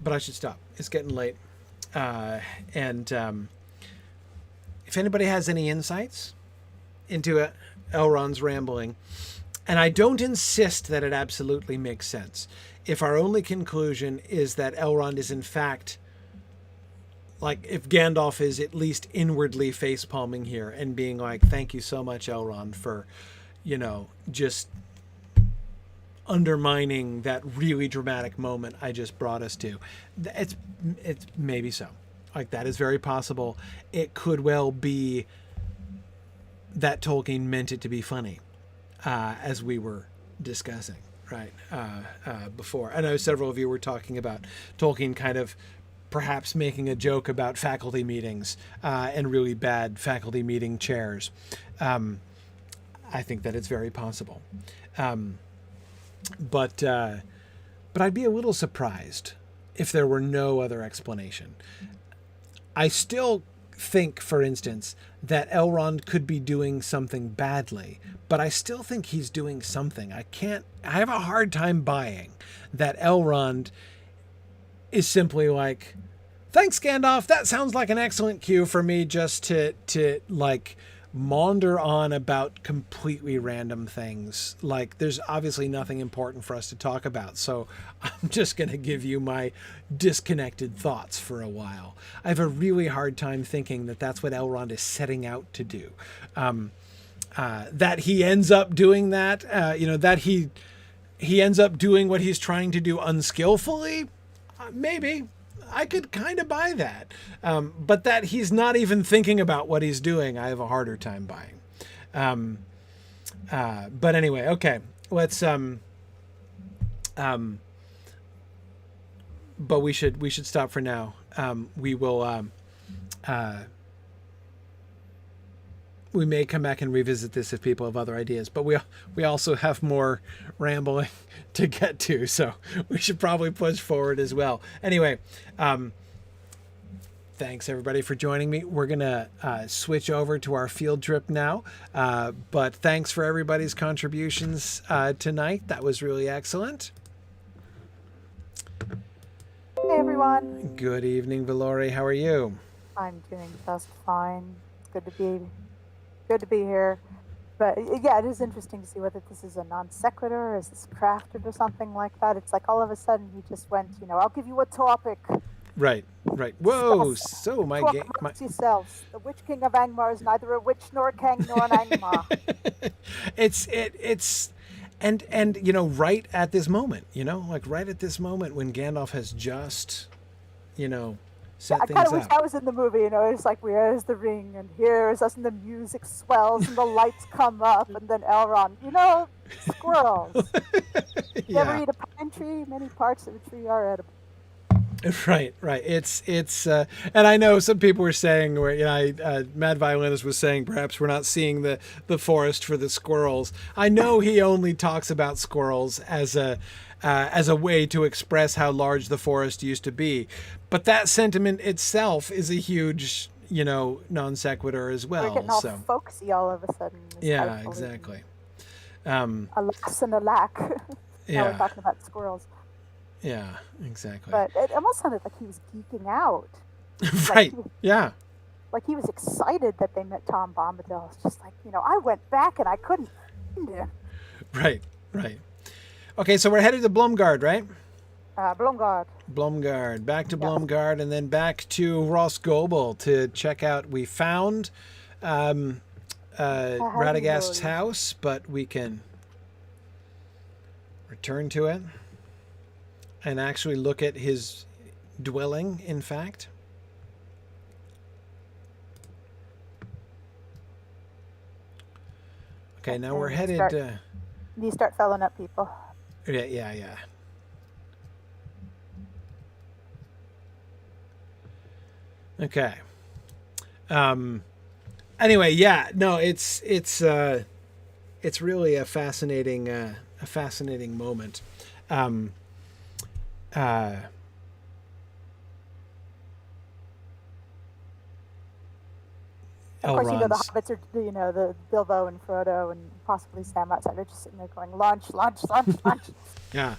I should stop. It's getting late. And if anybody has any insights into Elrond's rambling, and I don't insist that it absolutely makes sense, if our only conclusion is that Elrond is in fact, like, if Gandalf is at least inwardly facepalming here and being like, thank you so much, Elrond, for, just undermining that really dramatic moment I just brought us to. It's maybe so. Like, that is very possible. It could well be that Tolkien meant it to be funny, as we were discussing, right, before. I know several of you were talking about Tolkien kind of perhaps making a joke about faculty meetings and really bad faculty meeting chairs. I think that it's very possible. But I'd be a little surprised if there were no other explanation. I still think, for instance, that Elrond could be doing something badly, but I still think he's doing something. I have a hard time buying that Elrond is simply like, thanks, Gandalf, that sounds like an excellent cue for me just to like maunder on about completely random things. Like, there's obviously nothing important for us to talk about, so I'm just going to give you my disconnected thoughts for a while. I have a really hard time thinking that that's what Elrond is setting out to do. That he ends up doing that, that he ends up doing what he's trying to do unskillfully, maybe. I could kind of buy that. But that he's not even thinking about what he's doing, I have a harder time buying. But anyway, okay. Let's but we should stop for now. We will we may come back and revisit this if people have other ideas, but we also have more rambling to get to, so we should probably push forward as well. Anyway, thanks everybody for joining me. We're gonna switch over to our field trip now, but thanks for everybody's contributions tonight. That was really excellent. Hey everyone. Good evening, Valori. How are you? I'm doing just fine. It's good to be here. But yeah, it is interesting to see whether this is a non sequitur, is this crafted or something like that. It's like all of a sudden he just went, I'll give you a topic. Right. Whoa! So my game. Yourselves. The Witch King of Angmar is neither a witch nor a king nor an Angmar. it's and right at this moment, right at this moment when Gandalf has just, set I things kind of wish up. I was in the movie, it's like, where's the ring, and here's us, and the music swells, and the lights come up, and then Elrond, squirrels. You ever eat a pine tree? Many parts of the tree are edible. Right. It's and I know some people were saying where Mad Violinist was saying perhaps we're not seeing the forest for the squirrels. I know he only talks about squirrels as a way to express how large the forest used to be, but that sentiment itself is a huge non sequitur as well. We're getting all folksy all of a sudden. Yeah, exactly. Alas and alack. Now we're talking about squirrels. Yeah, exactly. But it almost sounded like he was geeking out. Right. Yeah. Like he was excited that they met Tom Bombadil. It's just like, I went back and I couldn't find him. Right. Okay, so we're headed to Blomgard, right? Blomgard. Back to Blomgard, and then back to Rhosgobel to check out. We found Radagast's house, but we can return to it and actually look at his dwelling, in fact. Okay, now we're headed... You start felling up people. Yeah. Okay. Anyway, yeah. No, it's really a fascinating moment. And of course, the Elrond's. hobbits are, the Bilbo and Frodo and possibly Sam outside are just sitting there going, lunch, lunch, lunch, lunch. Yeah.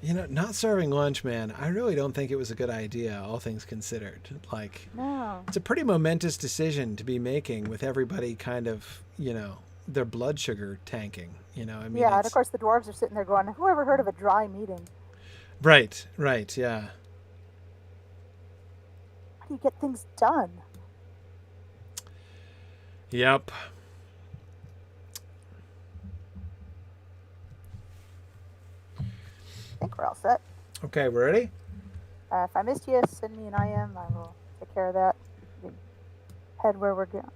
Not serving lunch, man, I really don't think it was a good idea, all things considered. Like, No. it's a pretty momentous decision to be making with everybody kind of, their blood sugar tanking. I mean, Yeah, and of course the dwarves are sitting there going, who ever heard of a dry meeting? Right, yeah. How do you get things done? Yep. I think we're all set. Okay, we're ready? If I missed you, send me an IM. I will take care of that. Head where we're going.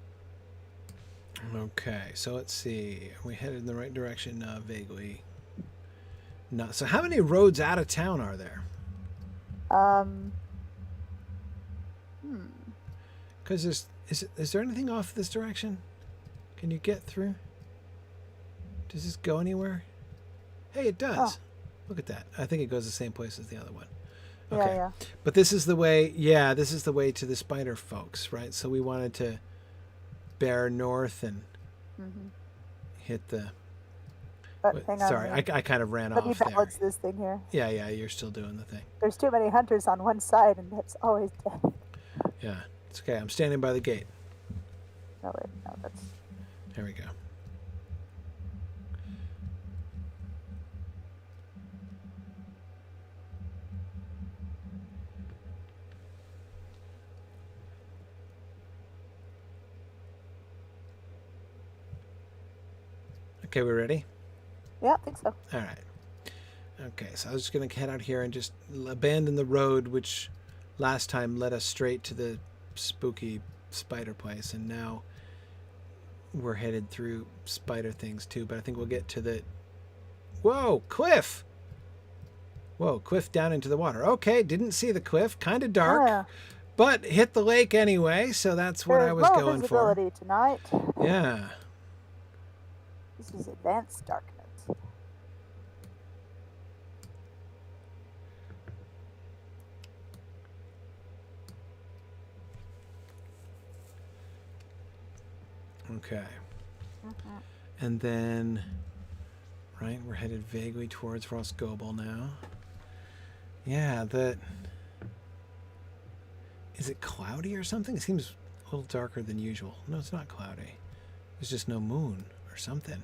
Okay, so let's see. Are we headed in the right direction? Vaguely. Not. So how many roads out of town are there? Because is there anything off this direction? Can you get through? Does this go anywhere? Hey, it does. Oh. Look at that. I think it goes the same place as the other one. Yeah, Okay. yeah. But this is the way, this is the way to the spider folks, right? So we wanted to bear north and hit the... But hang on. Sorry, I kind of ran Let off me there. balance this thing here. Yeah, you're still doing the thing. There's too many hunters on one side, and that's always dead. Yeah, it's okay. I'm standing by the gate. No, wait, no, that's... There we go. Okay, we ready? Yeah, I think so. All right. Okay, so I was just going to head out here and just abandon the road, which last time led us straight to the spooky spider place, and now we're headed through spider things too, but I think we'll get to the... Whoa, cliff! Whoa, cliff down into the water. Okay, didn't see the cliff. Kind of dark, Yeah. but hit the lake anyway, so that's what I was low going for. visibility tonight. Yeah. This is advanced darkness. Okay. And then, right, we're headed vaguely towards Rhosgobel now. Yeah, is it cloudy or something? It seems a little darker than usual. No, it's not cloudy. There's just no moon or something.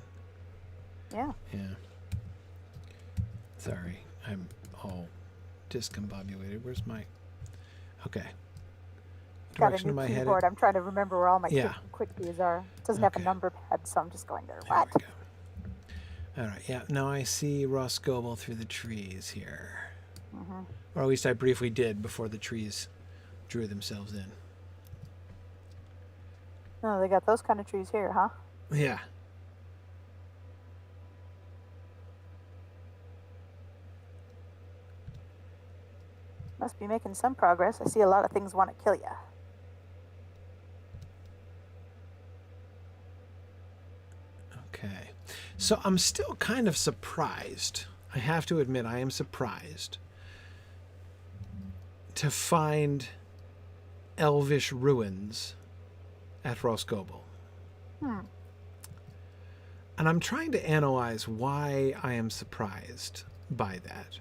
Yeah. Yeah. Sorry, I'm all discombobulated. Where's my... Okay. Got a Direction new am I headed? keyboard. I'm trying to remember where all my Yeah. quick keys are. It doesn't have a Okay. number pad, so I'm just going there. There What? we go. All right, yeah. Now I see Rhosgobel through the trees here. Or at least I briefly did before the trees drew themselves in. Oh, they got those kind of trees here, huh? Yeah. Must be making some progress. I see a lot of things want to kill you. Okay. So I'm still kind of surprised. I have to admit, I am surprised to find elvish ruins at Rhosgobel. And I'm trying to analyze why I am surprised by that.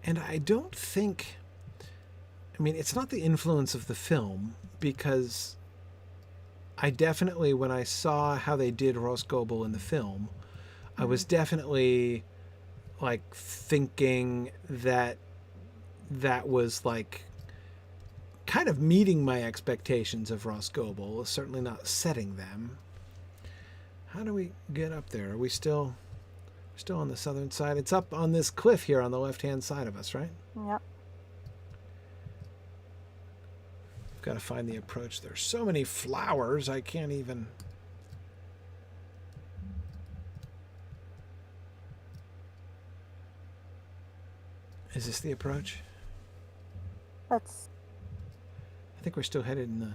And I don't think... I mean, it's not the influence of the film, because I definitely, when I saw how they did Rhosgobel in the film, I was definitely, like, thinking that that was, like, kind of meeting my expectations of Rhosgobel, certainly not setting them. How do we get up there? Are we still on the southern side? It's up on this cliff here on the left-hand side of us, right? Yep. Got to find the approach. There's so many flowers, I can't even... Is this the approach? That's... I think we're still headed in the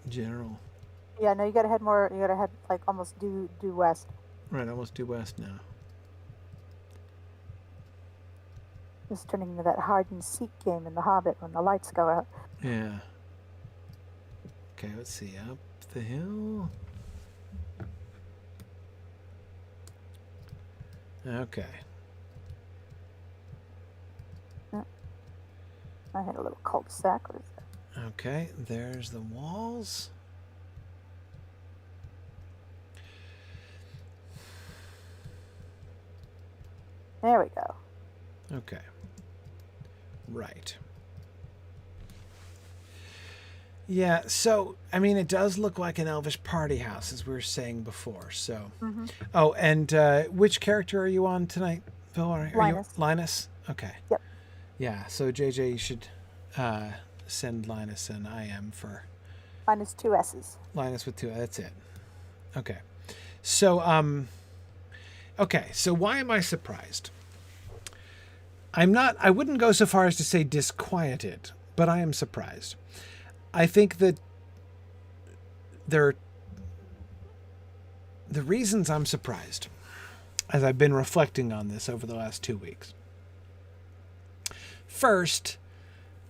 general... Yeah, no, you gotta head more, you gotta head, like, almost due west. Right, almost due west now. It's turning into that hide and seek game in The Hobbit when the lights go out. Yeah. Okay, let's see. Up the hill. Okay. I had a little cul-de-sac. What is that? Okay, there's the walls. There we go. Okay. Right. Yeah, so, I mean, it does look like an elvish party house, as we were saying before, so. Mm-hmm. Oh, and which character are you on tonight, Phil? Are Linus. you Linus? Okay. Yep. Yeah, so JJ, you should send Linus an IM for... Minus 2 S's. Linus with 2, that's it. Okay. So, okay, so why am I surprised? I wouldn't go so far as to say disquieted, but I am surprised. I think that the reasons I'm surprised, as I've been reflecting on this over the last 2 weeks. First,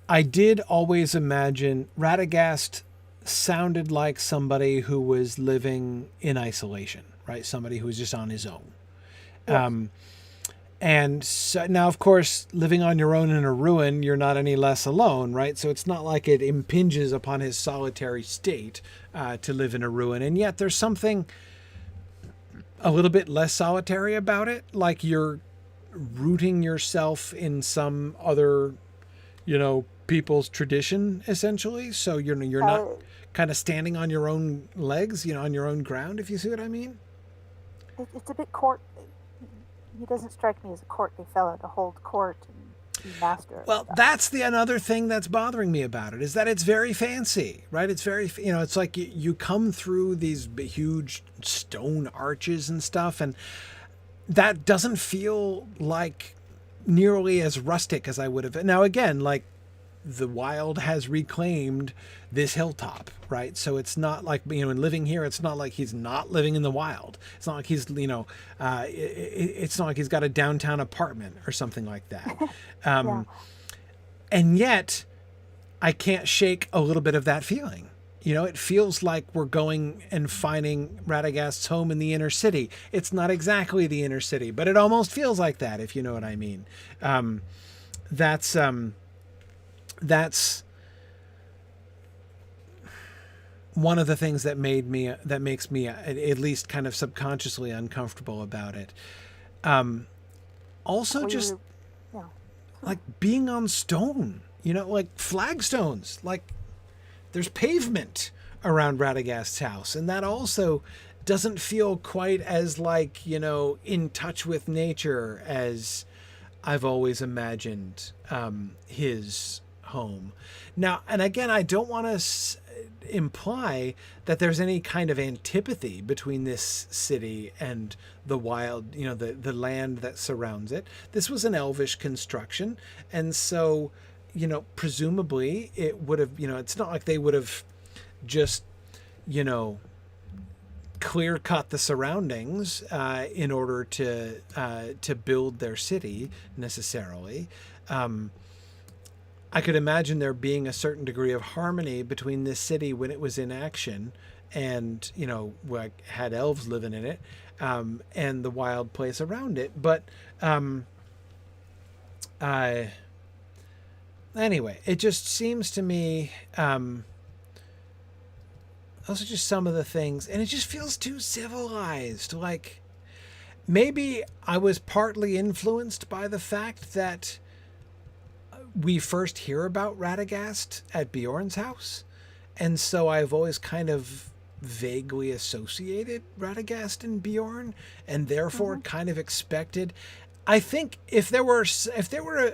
I did always imagine Radagast sounded like somebody who was living in isolation, right? Somebody who was just on his own. Yes. And so, now, of course, living on your own in a ruin, you're not any less alone, right? So it's not like it impinges upon his solitary state to live in a ruin. And yet there's something a little bit less solitary about it, like you're rooting yourself in some other, people's tradition, essentially. So you're not kind of standing on your own legs, on your own ground, if you see what I mean. It's a bit court. He doesn't strike me as a courtly fellow to hold court and be master. Well, that's another thing that's bothering me about it, is that it's very fancy, right? It's very, it's like you come through these huge stone arches and stuff, and that doesn't feel like nearly as rustic as I would have. Now, again, like the wild has reclaimed this hilltop, right? So it's not like, in living here, it's not like he's not living in the wild. It's not like he's, it's not like he's got a downtown apartment or something like that. Yeah. And yet I can't shake a little bit of that feeling. It feels like we're going and finding Radagast's home in the inner city. It's not exactly the inner city, but it almost feels like that, if you know what I mean. That's one of the things that makes me at least kind of subconsciously uncomfortable about it. Also, just like being on stone, like flagstones, like there's pavement around Radagast's house, and that also doesn't feel quite as like, in touch with nature as I've always imagined his home. Now, and again, I don't want to imply that there's any kind of antipathy between this city and the wild, the land that surrounds it. This was an elvish construction, and so, presumably it would have, it's not like they would have just, clear cut the surroundings in order to build their city necessarily. I could imagine there being a certain degree of harmony between this city when it was in action and, like had elves living in it, and the wild place around it. But anyway, it just seems to me, also just some of the things, and it just feels too civilized. Like maybe I was partly influenced by the fact that we first hear about Radagast at Bjorn's house, and so I've always kind of vaguely associated Radagast and Bjorn, and therefore kind of expected. I think if there were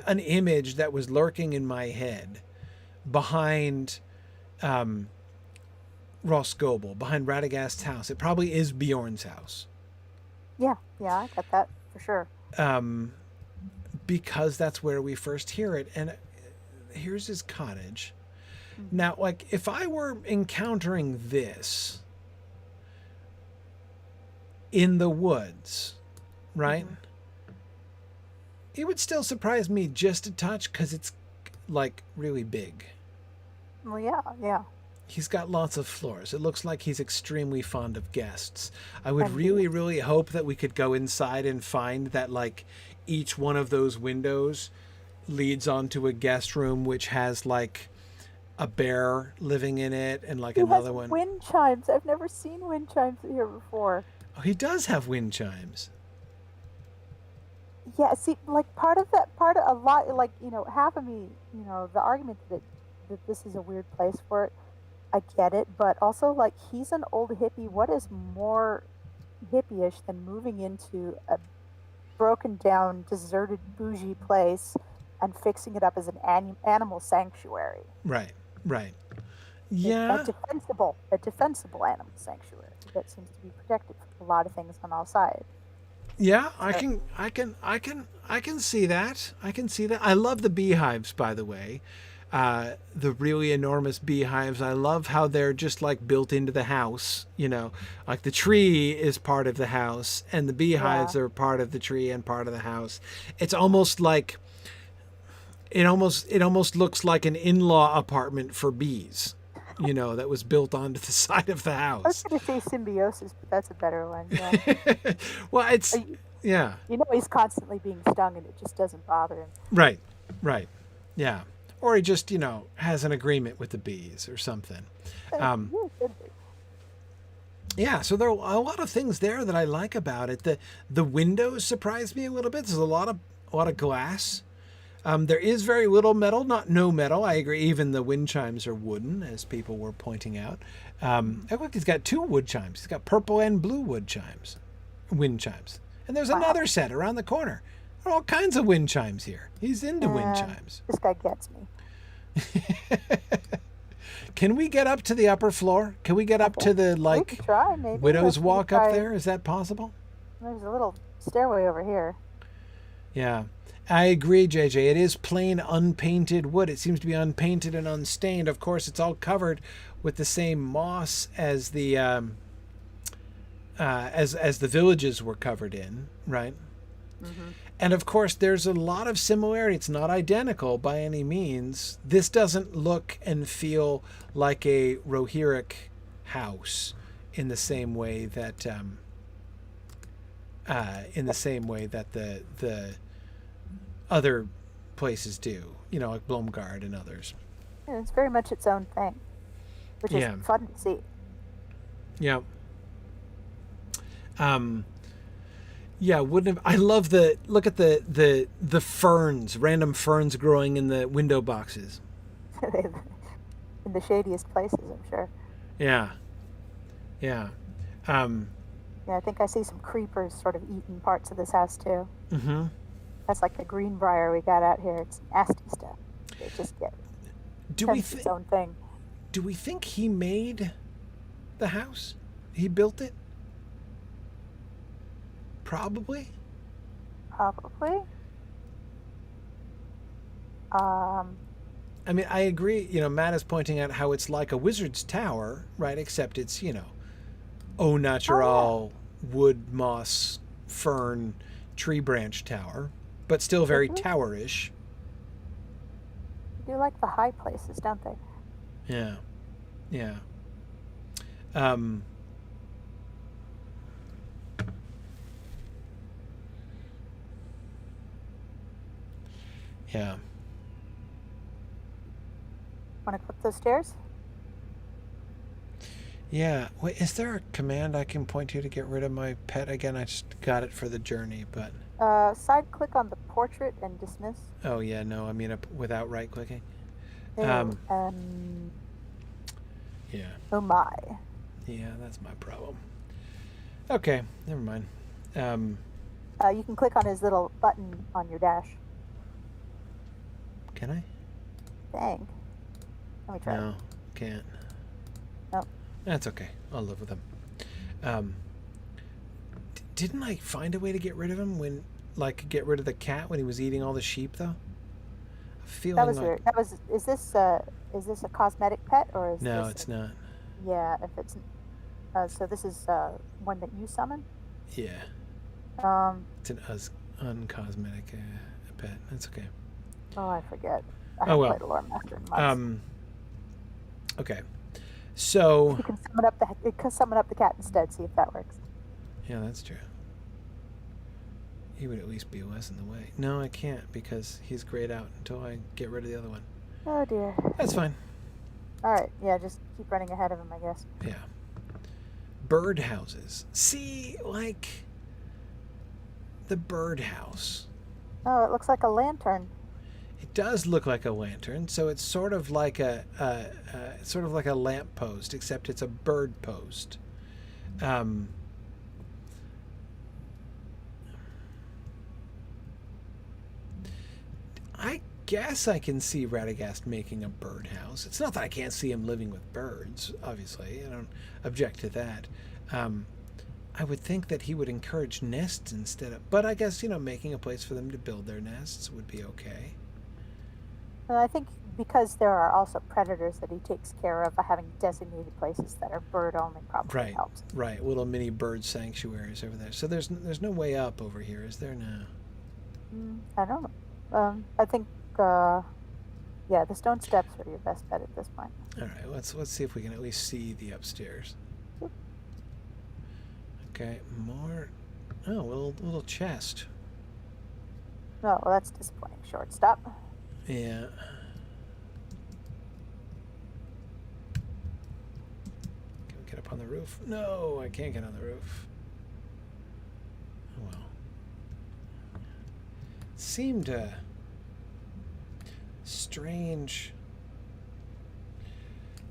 an image that was lurking in my head behind Rhosgobel, behind Radagast's house, it probably is Bjorn's house. Yeah, I got that for sure. Because that's where we first hear it. And here's his cottage. Now, like, if I were encountering this in the woods, right? It would still surprise me just a touch because it's like really big. Well, yeah, yeah. He's got lots of floors. It looks like he's extremely fond of guests. I would And really, really hope that we could go inside and find that like each one of those windows leads onto a guest room which has like a bear living in it and like he another has one. wind chimes. I've never seen wind chimes here before. Oh, he does have wind chimes. Yeah, see, like part of a lot, like, half of me, the argument that this is a weird place for it, I get it, but also, like, he's an old hippie. What is more hippie-ish than moving into a broken down, deserted, bougie place and fixing it up as an animal sanctuary? Right, right. A Yeah. defensible animal sanctuary that seems to be protected from a lot of things on all sides. Yeah, I can see that. I can see that. I love the beehives, by the way. The really enormous beehives. I love how they're just like built into the house. Like the tree is part of the house, and the beehives Yeah. are part of the tree and part of the house. It's almost like it almost looks like an in-law apartment for bees. That was built onto the side of the I was house. going to say symbiosis, but that's a better one. Yeah. Well, it's You yeah. he's constantly being stung, and it just doesn't bother him. Right, right. Yeah. Or he just, has an agreement with the bees or something. Yeah, could be. Yeah, so there are a lot of things there that I like about it. The windows surprised me a little bit. There's a lot of glass. There is very little metal, not no metal. I agree. Even the wind chimes are wooden, as people were pointing out. Look, he's got 2 wood chimes. He's got purple and blue wind chimes. And there's Wow. another set around the corner. There are all kinds of wind chimes here. He's into wind chimes. This guy gets me. Can we get up to the upper floor? Can we get up to the We could try, maybe. widow's We could walk up try- there? Is that possible? There's a little stairway over here. Yeah. I agree, JJ. It is plain unpainted wood. It seems to be unpainted and unstained. Of course, it's all covered with the same moss as the as the villages were covered in, right? Mm-hmm. And of course, there's a lot of similarity. It's not identical by any means. This doesn't look and feel like a Rohirric house in the same way that the other places do. Like Blomgard and others. Yeah, it's very much its own thing, which is Yeah. fun to see. Yeah. Yeah, wouldn't have. I love look at the ferns, random ferns growing in the window boxes. In the shadiest places, I'm sure. Yeah. Yeah. Yeah, I think I see some creepers sort of eating parts of this house too. Mm-hmm. That's like the greenbrier we got out here. It's nasty stuff. It just Do we its own thing. do we think he made the house? He built it? Probably. Probably. I mean, I agree. Matt is pointing out how it's like a wizard's tower, right? Except it's, au natural wood, moss, fern, tree branch tower, but still very towerish. They do like the high places, don't they? Yeah. Yeah. Yeah. Want to click those stairs? Yeah. Wait, is there a command I can point to get rid of my pet again? I just got it for the journey, but... Side click on the portrait and dismiss. Oh, yeah, no, I mean without right-clicking. Yeah. Oh my. Yeah, that's my problem. Okay, never mind. You can click on his little button on your dash. Can I? Dang. Let me try. No, can't. Nope. That's okay. I'll live with him. Didn't I find a way to get rid of him get rid of the cat when he was eating all the sheep, though? I'm feeling That was like... weird. Is this a cosmetic pet or is No, this it's not. Yeah, if it's so this is one that you summon? Yeah. It's an uncosmetic pet. That's okay. Oh, I forget. I Oh, haven't well. played a lore master in months. Okay. So You can summon up the cat instead. See if that works. yeah, that's true. He would at least be less in the way. No, I can't because he's grayed out until I get rid of the other one. Oh dear. That's fine. All right. Yeah, just keep running ahead of him, I guess. Yeah. Birdhouses. See, like the birdhouse. Oh, it looks like a lantern. It does look like a lantern, so it's sort of like a lamp post, except it's a bird post. I guess I can see Radagast making a birdhouse. It's not that I can't see him living with birds, obviously. I don't object to that. I would think that he would encourage nests instead of... But I guess, making a place for them to build their nests would be okay. And I think because there are also predators that he takes care of, having designated places that are bird only probably helps. Right. Little mini bird sanctuaries over there. So there's no way up over here, is there now? I don't know. I think, the stone steps are your best bet at this point. All right, let's see if we can at least see the upstairs. Okay, more. Oh, little chest. Oh, well, that's disappointing. Shortstop. Yeah. Can we get up on the roof? No, I can't get on the roof. Oh well. Seemed strange.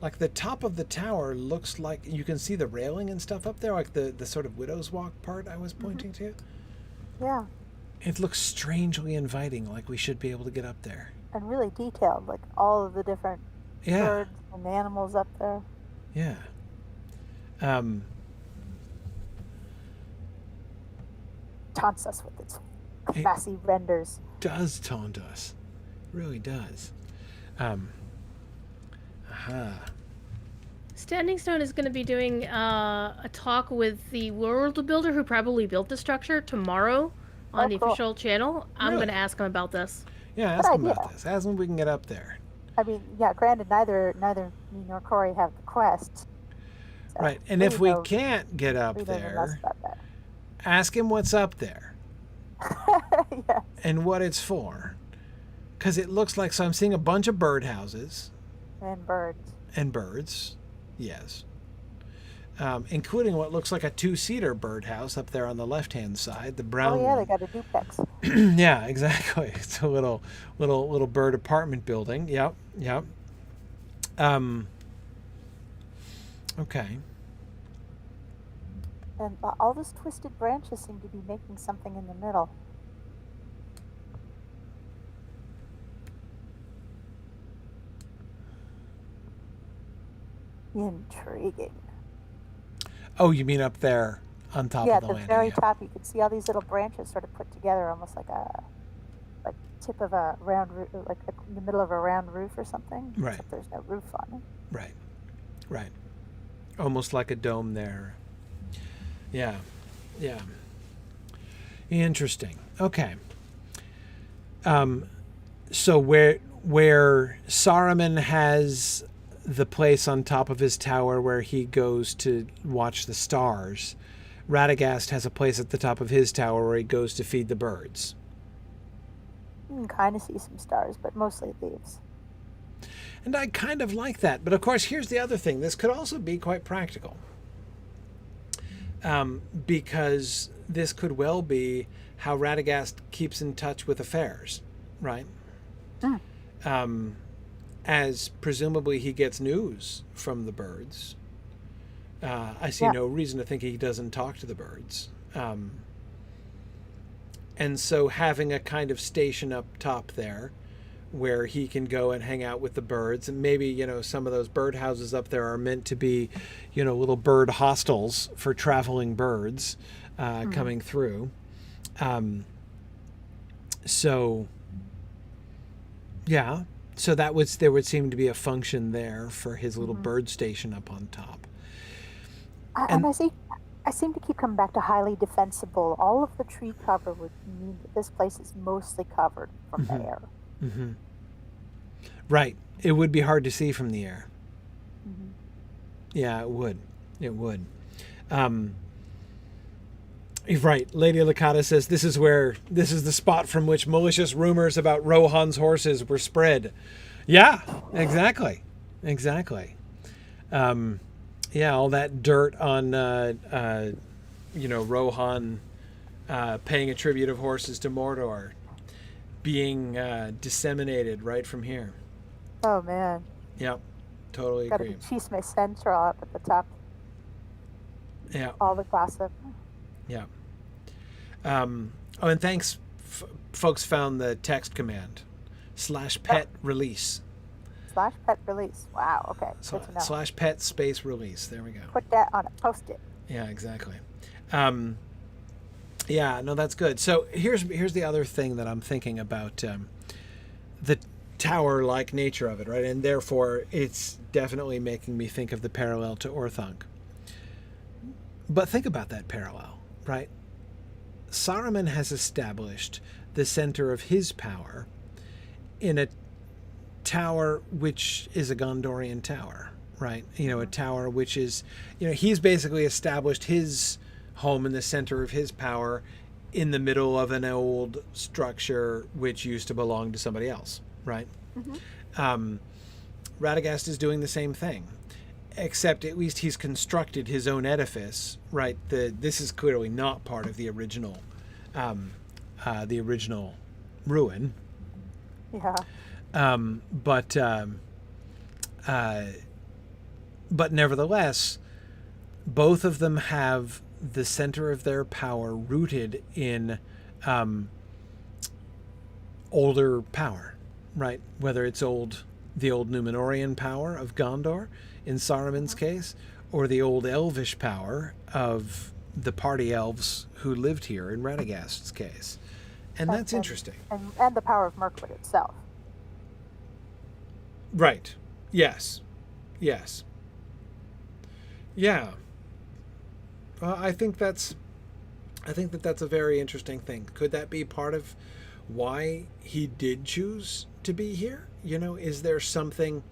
Like the top of the tower looks like you can see the railing and stuff up there, like the sort of widow's walk part I was pointing to. Yeah. It looks strangely inviting, like we should be able to get up there. And really detailed, like all of the different birds and animals up there. Yeah. Taunts us with its massive renders. Does taunt us. It really does. Standing Stone is going to be doing a talk with the world builder who probably built the structure tomorrow on the official channel. I'm going to ask him about this. Yeah, ask him about this. Ask him if we can get up there. I mean, yeah, granted, neither me nor Corey have the quest. So right, and if we can't get up there, ask him what's up there. Yes. And what it's for. Because it looks like, so I'm seeing a bunch of birdhouses. And birds. And birds, yes. Including what looks like a 2-seater birdhouse up there on the left-hand side, the brown one. They got a duplex. Yeah, exactly. It's a little bird apartment building. Yep. Okay. And all those twisted branches seem to be making something in the middle. Intriguing. Oh, you mean up there on top of the landing? Yeah, at the very top, you can see all these little branches sort of put together, almost like a tip of a round roof, like in the middle of a round roof or something. Right. Except there's no roof on it. Right. Almost like a dome there. Yeah. Interesting. Okay. So where Saruman has the place on top of his tower where he goes to watch the stars, Radagast has a place at the top of his tower where he goes to feed the birds. You can kind of see some stars, but mostly leaves. And I kind of like that. But of course, here's the other thing. This could also be quite practical. Because this could well be how Radagast keeps in touch with affairs, right? As presumably he gets news from the birds. I see no reason to think he doesn't talk to the birds. And so having a kind of station up top there where he can go and hang out with the birds, and maybe, some of those bird houses up there are meant to be, little bird hostels for traveling birds coming through. So there would seem to be a function there for his little bird station up on top. And I see I seem to keep coming back to highly defensible. All of the tree cover would mean that this place is mostly covered from the air. Mm-hmm. Right. It would be hard to see from the air. Mm-hmm. Yeah, it would. It would. Right. Lady Lakata says this is the spot from which malicious rumors about Rohan's horses were spread. Yeah, exactly. Exactly. Yeah, all that dirt on, Rohan paying a tribute of horses to Mordor being disseminated right from here. Oh, man. Yep, totally Got to agree. be Chisme Central up at the top. Yeah. All the gossip. Yeah. And thanks, folks found the text command, /pet release. /pet release. Wow, okay. Good to know. /pet space release. There we go. Put that on a post-it. Yeah, exactly. Yeah, no, that's good. So here's the other thing that I'm thinking about, the tower-like nature of it, right? And therefore, it's definitely making me think of the parallel to Orthanc. But think about that parallel, right? Saruman has established the center of his power in a tower which is a Gondorian tower, right? A tower which is, he's basically established his home in the center of his power in the middle of an old structure which used to belong to somebody else, right? Mm-hmm. Radagast is doing the same thing, except at least he's constructed his own edifice, right? This is clearly not part of the original ruin. Yeah. But nevertheless, both of them have the center of their power rooted in older power, right? Whether it's the old Númenórean power of Gondor in Saruman's case, or the old elvish power of the party elves who lived here in Radagast's case. And that's interesting. And the power of Mirkwood itself. Right. Yes. Yes. Yeah. I think that's a very interesting thing. Could that be part of why he did choose to be here? Is there something?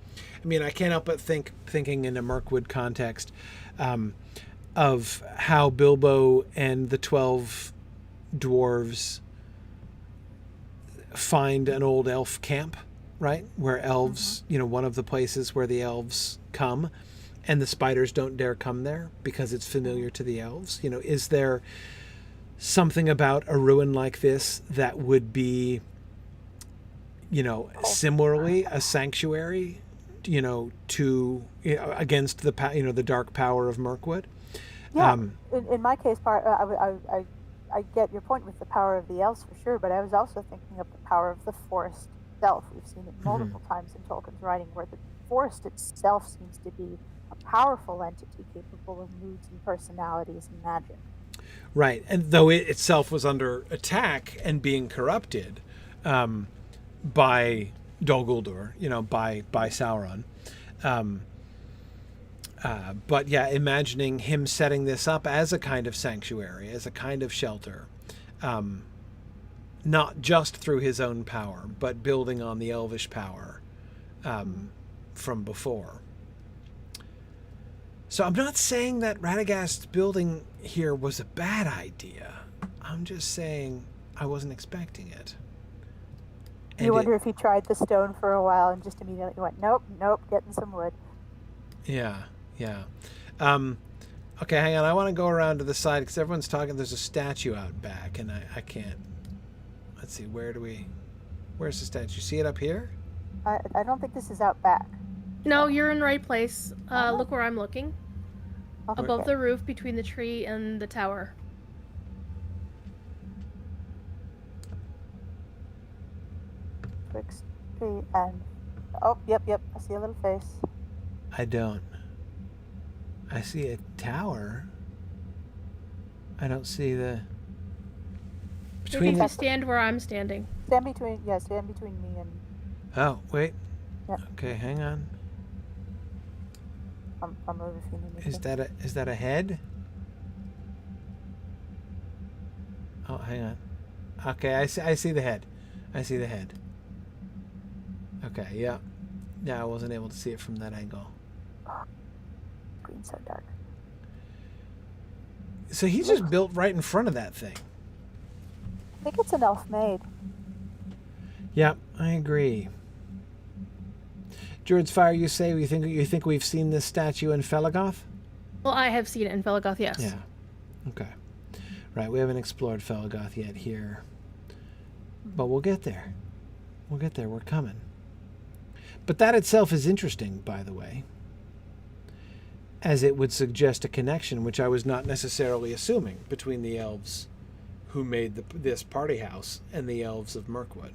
I mean, I can't help but thinking in a Mirkwood context, of how Bilbo and the 12 dwarves find an old elf camp, right? Where elves, one of the places where the elves come, and the spiders don't dare come there because it's familiar to the elves. Is there something about a ruin like this that would be, similarly a sanctuary, to against the dark power of Mirkwood? Yeah. In my case, I get your point with the power of the elves for sure, but I was also thinking of the power of the forest itself. We've seen it multiple times in Tolkien's writing, where the forest itself seems to be a powerful entity capable of moods and personalities and magic. Right, and though it itself was under attack and being corrupted by Dol Guldur, by Sauron. But yeah, imagining him setting this up as a kind of sanctuary, as a kind of shelter, not just through his own power, but building on the elvish power from before. So I'm not saying that Radagast building here was a bad idea. I'm just saying I wasn't expecting it. You wonder if he tried the stone for a while and just immediately went, nope, getting some wood. Yeah. Okay, hang on. I want to go around to the side because everyone's talking. There's a statue out back, and I can't. Let's see. Where's the statue? See it up here? I don't think this is out back. No, you're in the right place. Look where I'm looking. Okay. Above the roof, between the tree and the tower. Twixt tree and... Oh, yep. I see a little face. I don't. I see a tower. I don't see the... Maybe if you stand where I'm standing. Stand between me and... Oh, wait. Yep. Okay, hang on. I'm over if you need me. Is that a head? Oh, hang on. Okay, I see the head. I see the head. Okay, yeah. Yeah, I wasn't able to see it from that angle. Green's so dark. So he's just built right in front of that thing. I think it's an elf made. Yeah, I agree. Druid's Fire, you say you think we've seen this statue in Felagoth? Well, I have seen it in Felagoth, yes. Yeah. Okay. Right, we haven't explored Felagoth yet here. But we'll get there. We'll get there. We're coming. But that itself is interesting, by the way, as it would suggest a connection, which I was not necessarily assuming, between the elves who made this party house and the elves of Mirkwood.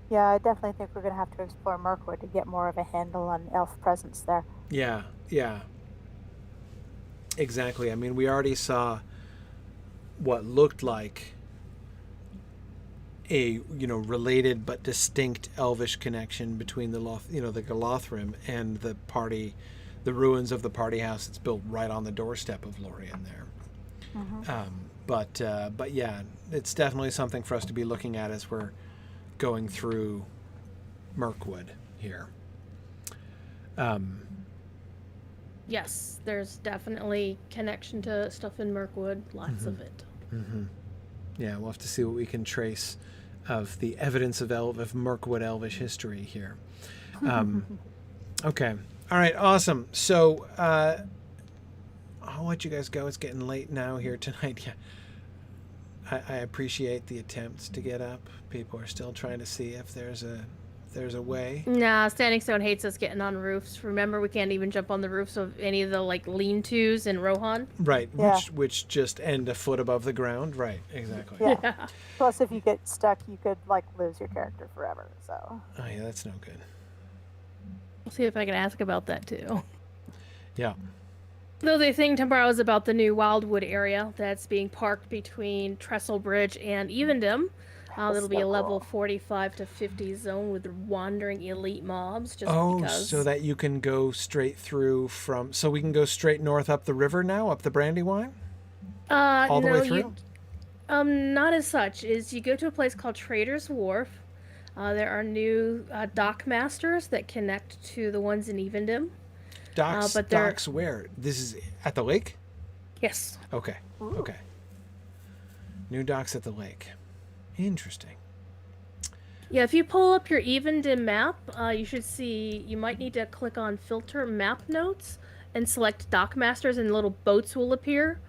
Yeah, I definitely think we're going to have to explore Mirkwood to get more of a handle on elf presence there. Yeah, yeah. Exactly. I mean, we already saw what looked like a, related but distinct elvish connection between the Galothrim and the ruins of the party house that's built right on the doorstep of Lorien there. Mm-hmm. But yeah, it's definitely something for us to be looking at as we're going through Mirkwood here. Yes, there's definitely connection to stuff in Mirkwood. Lots of it. Mm-hmm. Yeah, we'll have to see what we can trace of the evidence of Mirkwood elvish history here. Okay. All right, awesome. So I'll let you guys go. It's getting late now here tonight. Yeah. I appreciate the attempts to get up. People are still trying to see if there's a way. Nah, Standing Stone hates us getting on roofs. Remember, we can't even jump on the roofs of any of the lean-tos in Rohan. Right, Yeah. which just end a foot above the ground. Right, exactly. Yeah. Plus, if you get stuck, you could lose your character forever. So. Oh yeah, that's no good. We'll see if I can ask about that too. Yeah. Though the thing tomorrow is about the new Wildwood area that's being parked between Trestle Bridge and Evendom. It'll be a level 45 to 50 zone with wandering elite mobs. Just because. So that you can go straight through so we can go straight north up the river now, up the Brandywine? All the way through? Not as such. You go to a place called Trader's Wharf. There are new dock masters that connect to the ones in Evendom. Docks where? This is at the lake? Yes. Okay. Ooh. Okay. New docks at the lake. Interesting. Yeah, if you pull up your Evendom map, you should see, you might need to click on Filter Map Notes and select Dock Masters, and little boats will appear.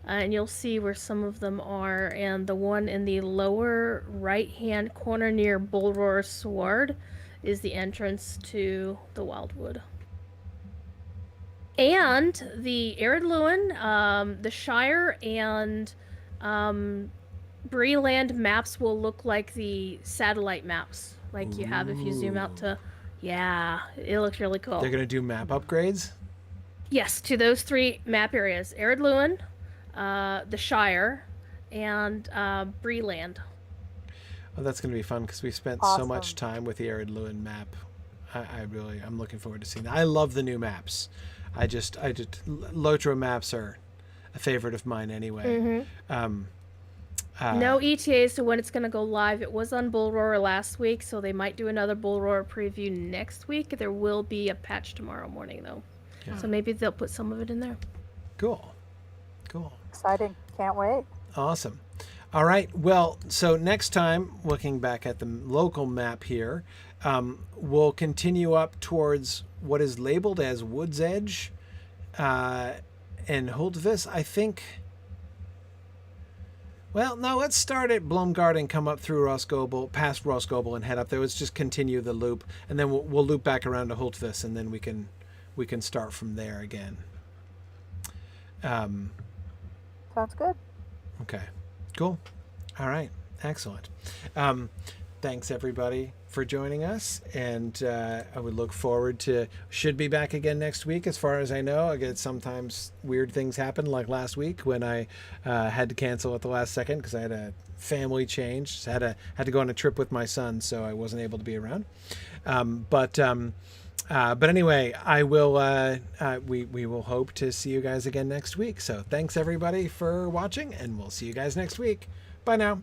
And you'll see where some of them are. And the one in the lower right-hand corner near Bulroar Sword is the entrance to the Wildwood. And the Arid Luin, the Shire, and Breeland maps will look like the satellite maps, like you have if you zoom out to... Yeah, it looks really cool. They're going to do map upgrades? Yes, to those three map areas. Arid Luin, the Shire, and Breeland. Oh, that's going to be fun because we spent so much time with the Arid Luin map. I'm looking forward to seeing that. I love the new maps. Lotro maps are a favorite of mine anyway. Mm-hmm. No ETAs to when it's going to go live. It was on Bullroar last week, so they might do another Bullroar preview next week. There will be a patch tomorrow morning, though. Yeah. So maybe they'll put some of it in there. Cool. Exciting. Can't wait. Awesome. All right. Well, so next time, looking back at the local map here, we'll continue up towards what is labeled as Wood's Edge and Huldvis, I think. Well, no, let's start at Blomgard and come up through Rhosgobel, past Rhosgobel, and head up there. Let's just continue the loop, and then we'll loop back around to Huldvis, and then we can start from there again. Sounds good. Okay. Cool. All right. Excellent. Thanks, everybody, for joining us. And I would look forward should be back again next week, as far as I know. I get sometimes weird things happen, like last week when I had to cancel at the last second because I had a family change. Had to go on a trip with my son, so I wasn't able to be around. But anyway, I will. We will hope to see you guys again next week. So thanks everybody for watching, and we'll see you guys next week. Bye now.